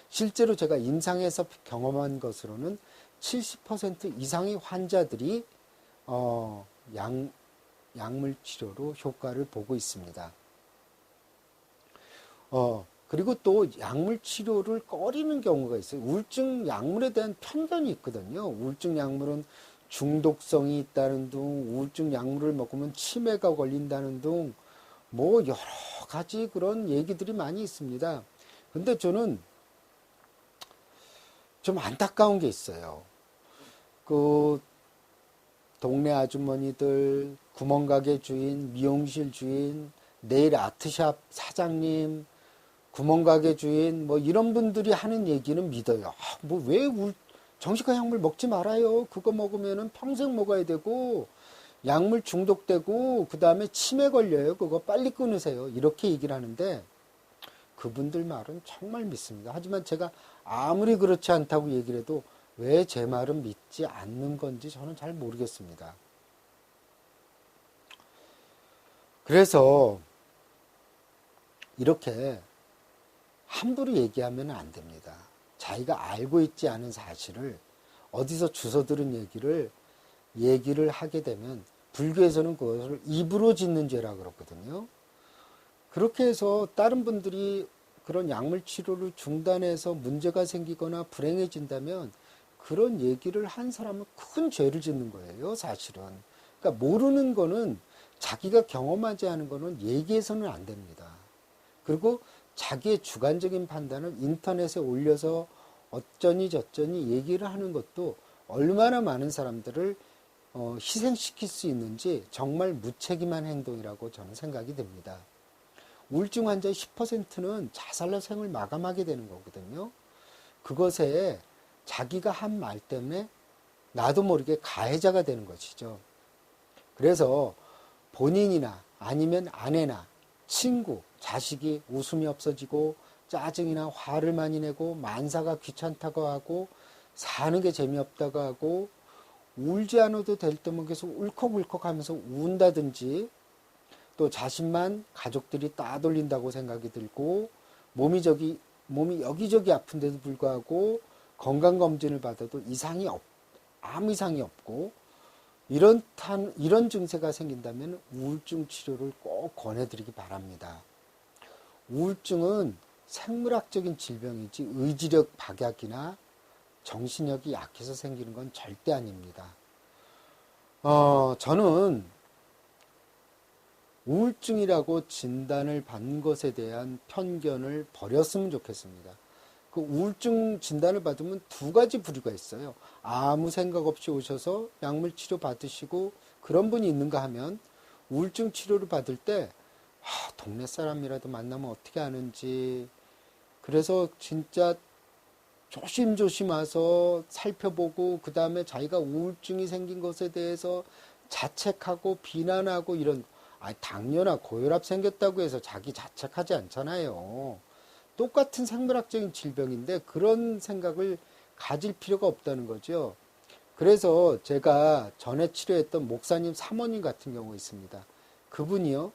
실제로 제가 임상에서 경험한 것으로는 70% 이상의 환자들이 약물 치료로 효과를 보고 있습니다. 그리고 또 약물 치료를 꺼리는 경우가 있어요. 우울증 약물에 대한 편견이 있거든요. 우울증 약물은 중독성이 있다는 둥, 우울증 약물을 먹으면 치매가 걸린다는 둥, 뭐 여러 가지 그런 얘기들이 많이 있습니다. 근데 저는 좀 안타까운 게 있어요. 그 동네 아주머니들, 구멍가게 주인, 미용실 주인, 네일 아트샵 사장님, 구멍가게 주인, 뭐 이런 분들이 하는 얘기는 믿어요. 뭐 왜 정신과 약물 먹지 말아요. 그거 먹으면은 평생 먹어야 되고 약물 중독되고 그 다음에 치매 걸려요. 그거 빨리 끊으세요. 이렇게 얘기를 하는데 그분들 말은 정말 믿습니다. 하지만 제가 아무리 그렇지 않다고 얘기를 해도 왜 제 말은 믿지 않는 건지 저는 잘 모르겠습니다. 그래서 이렇게 함부로 얘기하면 안 됩니다. 자기가 알고 있지 않은 사실을 어디서 주워 들은 얘기를 하게 되면 불교에서는 그것을 입으로 짓는 죄라 그렇거든요. 그렇게 해서 다른 분들이 그런 약물 치료를 중단해서 문제가 생기거나 불행해진다면 그런 얘기를 한 사람은 큰 죄를 짓는 거예요, 사실은. 그러니까 모르는 거는 자기가 경험하지 않은 거는 얘기해서는 안 됩니다. 그리고 자기의 주관적인 판단을 인터넷에 올려서 어쩌니 저쩌니 얘기를 하는 것도 얼마나 많은 사람들을 희생시킬 수 있는지 정말 무책임한 행동이라고 저는 생각이 듭니다. 우울증 환자의 10%는 자살로 생을 마감하게 되는 거거든요. 그것에 자기가 한 말 때문에 나도 모르게 가해자가 되는 것이죠. 그래서 본인이나 아니면 아내나 친구, 자식이 웃음이 없어지고 짜증이나 화를 많이 내고 만사가 귀찮다고 하고 사는 게 재미없다고 하고 울지 않아도 될 때면 계속 울컥울컥 하면서 운다든지 또 자신만 가족들이 따돌린다고 생각이 들고 몸이 여기저기 아픈데도 불구하고 건강검진을 받아도 아무 이상이 없고 이런 증세가 생긴다면 우울증 치료를 꼭 권해드리기 바랍니다. 우울증은 생물학적인 질병이지 의지력 박약이나 정신력이 약해서 생기는 건 절대 아닙니다. 저는 우울증이라고 진단을 받는 것에 대한 편견을 버렸으면 좋겠습니다. 그 우울증 진단을 받으면 두 가지 부류가 있어요. 아무 생각 없이 오셔서 약물 치료 받으시고 그런 분이 있는가 하면 우울증 치료를 받을 때 동네 사람이라도 만나면 어떻게 하는지 그래서 진짜 조심조심 와서 살펴보고 그 다음에 자기가 우울증이 생긴 것에 대해서 자책하고 비난하고 이런 당뇨나 고혈압 생겼다고 해서 자기 자책하지 않잖아요. 똑같은 생물학적인 질병인데 그런 생각을 가질 필요가 없다는 거죠. 그래서 제가 전에 치료했던 목사님 사모님 같은 경우 있습니다. 그분이요,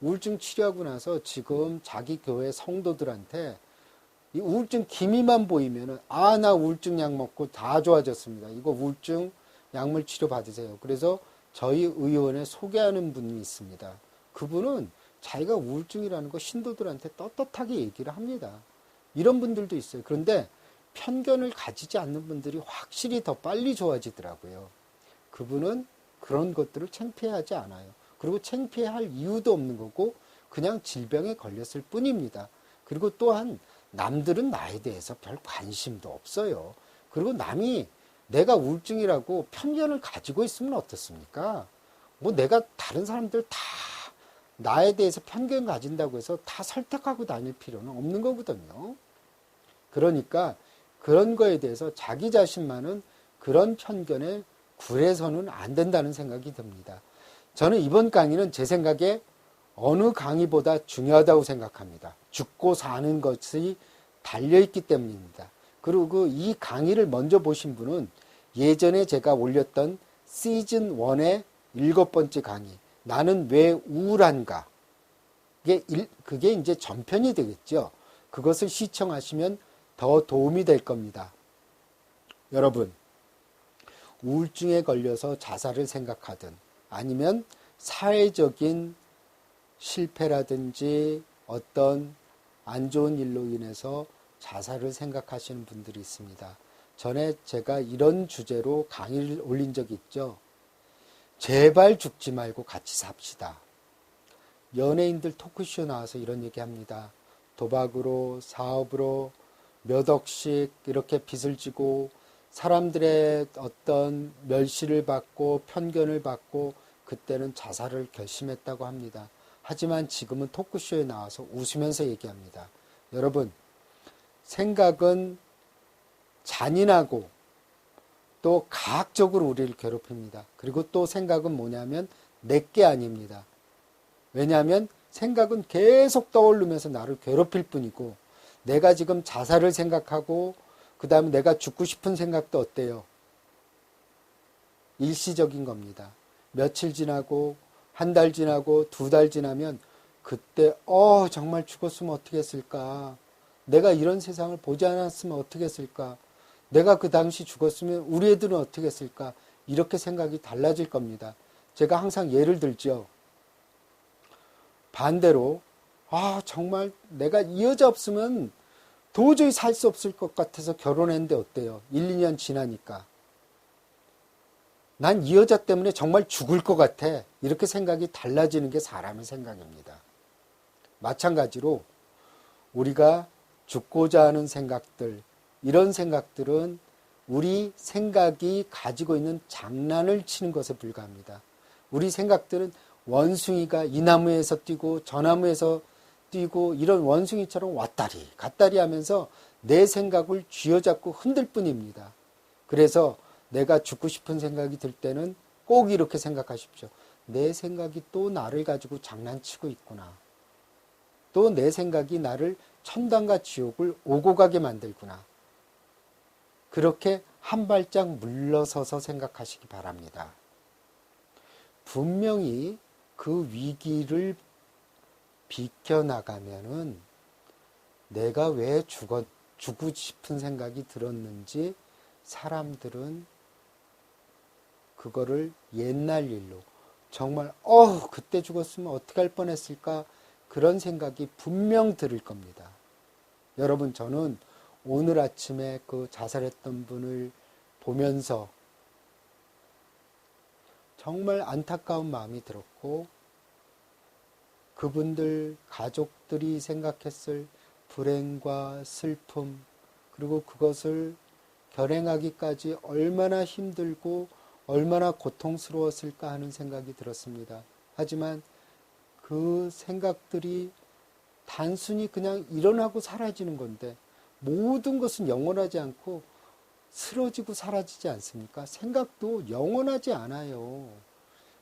우울증 치료하고 나서 지금 자기 교회 성도들한테 이 우울증 기미만 보이면은, 아, 나 우울증 약 먹고 다 좋아졌습니다. 이거 우울증 약물 치료 받으세요. 그래서 저희 의원에 소개하는 분이 있습니다. 그분은 자기가 우울증이라는 거 신도들한테 떳떳하게 얘기를 합니다. 이런 분들도 있어요. 그런데 편견을 가지지 않는 분들이 확실히 더 빨리 좋아지더라고요. 그분은 그런 것들을 창피해하지 않아요. 그리고 창피해할 이유도 없는 거고 그냥 질병에 걸렸을 뿐입니다. 그리고 또한 남들은 나에 대해서 별 관심도 없어요. 그리고 남이 내가 우울증이라고 편견을 가지고 있으면 어떻습니까? 뭐 내가 다른 사람들 다 나에 대해서 편견 가진다고 해서 다 설득하고 다닐 필요는 없는 거거든요. 그러니까 그런 거에 대해서 자기 자신만은 그런 편견에 굴해서는 안 된다는 생각이 듭니다. 저는 이번 강의는 제 생각에 어느 강의보다 중요하다고 생각합니다. 죽고 사는 것이 달려있기 때문입니다. 그리고 이 강의를 먼저 보신 분은 예전에 제가 올렸던 시즌 1의 7번째 강의, 나는 왜 우울한가? 그게 이제 전편이 되겠죠. 그것을 시청하시면 더 도움이 될 겁니다. 여러분, 우울증에 걸려서 자살을 생각하든 아니면 사회적인 실패라든지 어떤 안 좋은 일로 인해서 자살을 생각하시는 분들이 있습니다. 전에 제가 이런 주제로 강의를 올린 적이 있죠. 제발 죽지 말고 같이 삽시다. 연예인들 토크쇼 나와서 이런 얘기 합니다. 도박으로, 사업으로 몇 억씩 이렇게 빚을 지고 사람들의 어떤 멸시를 받고 편견을 받고 그때는 자살을 결심했다고 합니다. 하지만 지금은 토크쇼에 나와서 웃으면서 얘기합니다. 여러분, 생각은 잔인하고 또 가학적으로 우리를 괴롭힙니다. 그리고 또 생각은 뭐냐면 내게 아닙니다. 왜냐하면 생각은 계속 떠오르면서 나를 괴롭힐 뿐이고, 내가 지금 자살을 생각하고 그 다음에 내가 죽고 싶은 생각도 어때요? 일시적인 겁니다. 며칠 지나고 한 달 지나고 2달 지나면 그때 정말 죽었으면 어떻게 했을까? 내가 이런 세상을 보지 않았으면 어떻게 했을까? 내가 그 당시 죽었으면 우리 애들은 어떻게 했을까? 이렇게 생각이 달라질 겁니다. 제가 항상 예를 들죠. 반대로 정말 내가 이 여자 없으면 도저히 살 수 없을 것 같아서 결혼했는데 어때요? 1, 2년 지나니까. 난 이 여자 때문에 정말 죽을 것 같아. 이렇게 생각이 달라지는 게 사람의 생각입니다. 마찬가지로 우리가 죽고자 하는 생각들, 이런 생각들은 우리 생각이 가지고 있는 장난을 치는 것에 불과합니다. 우리 생각들은 원숭이가 이 나무에서 뛰고 저 나무에서 뛰고 이런 원숭이처럼 왔다리 갔다리 하면서 내 생각을 쥐어잡고 흔들 뿐입니다. 그래서 내가 죽고 싶은 생각이 들 때는 꼭 이렇게 생각하십시오. 내 생각이 또 나를 가지고 장난치고 있구나. 또 내 생각이 나를 천당과 지옥을 오고 가게 만들구나. 그렇게 한 발짝 물러서서 생각하시기 바랍니다. 분명히 그 위기를 비켜나가면은 내가 왜 죽고 싶은 생각이 들었는지 사람들은 그거를 옛날 일로 정말 그때 죽었으면 어떻게 할 뻔했을까 그런 생각이 분명 들을 겁니다. 여러분, 저는 오늘 아침에 그 자살했던 분을 보면서 정말 안타까운 마음이 들었고, 그분들 가족들이 생각했을 불행과 슬픔, 그리고 그것을 결행하기까지 얼마나 힘들고 얼마나 고통스러웠을까 하는 생각이 들었습니다. 하지만 그 생각들이 단순히 그냥 일어나고 사라지는 건데, 모든 것은 영원하지 않고 쓰러지고 사라지지 않습니까? 생각도 영원하지 않아요.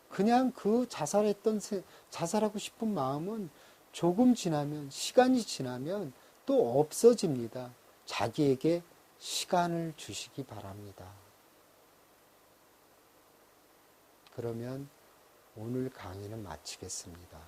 그냥 그 자살하고 싶은 마음은 조금 지나면, 시간이 지나면 또 없어집니다. 자기에게 시간을 주시기 바랍니다. 그러면 오늘 강의는 마치겠습니다.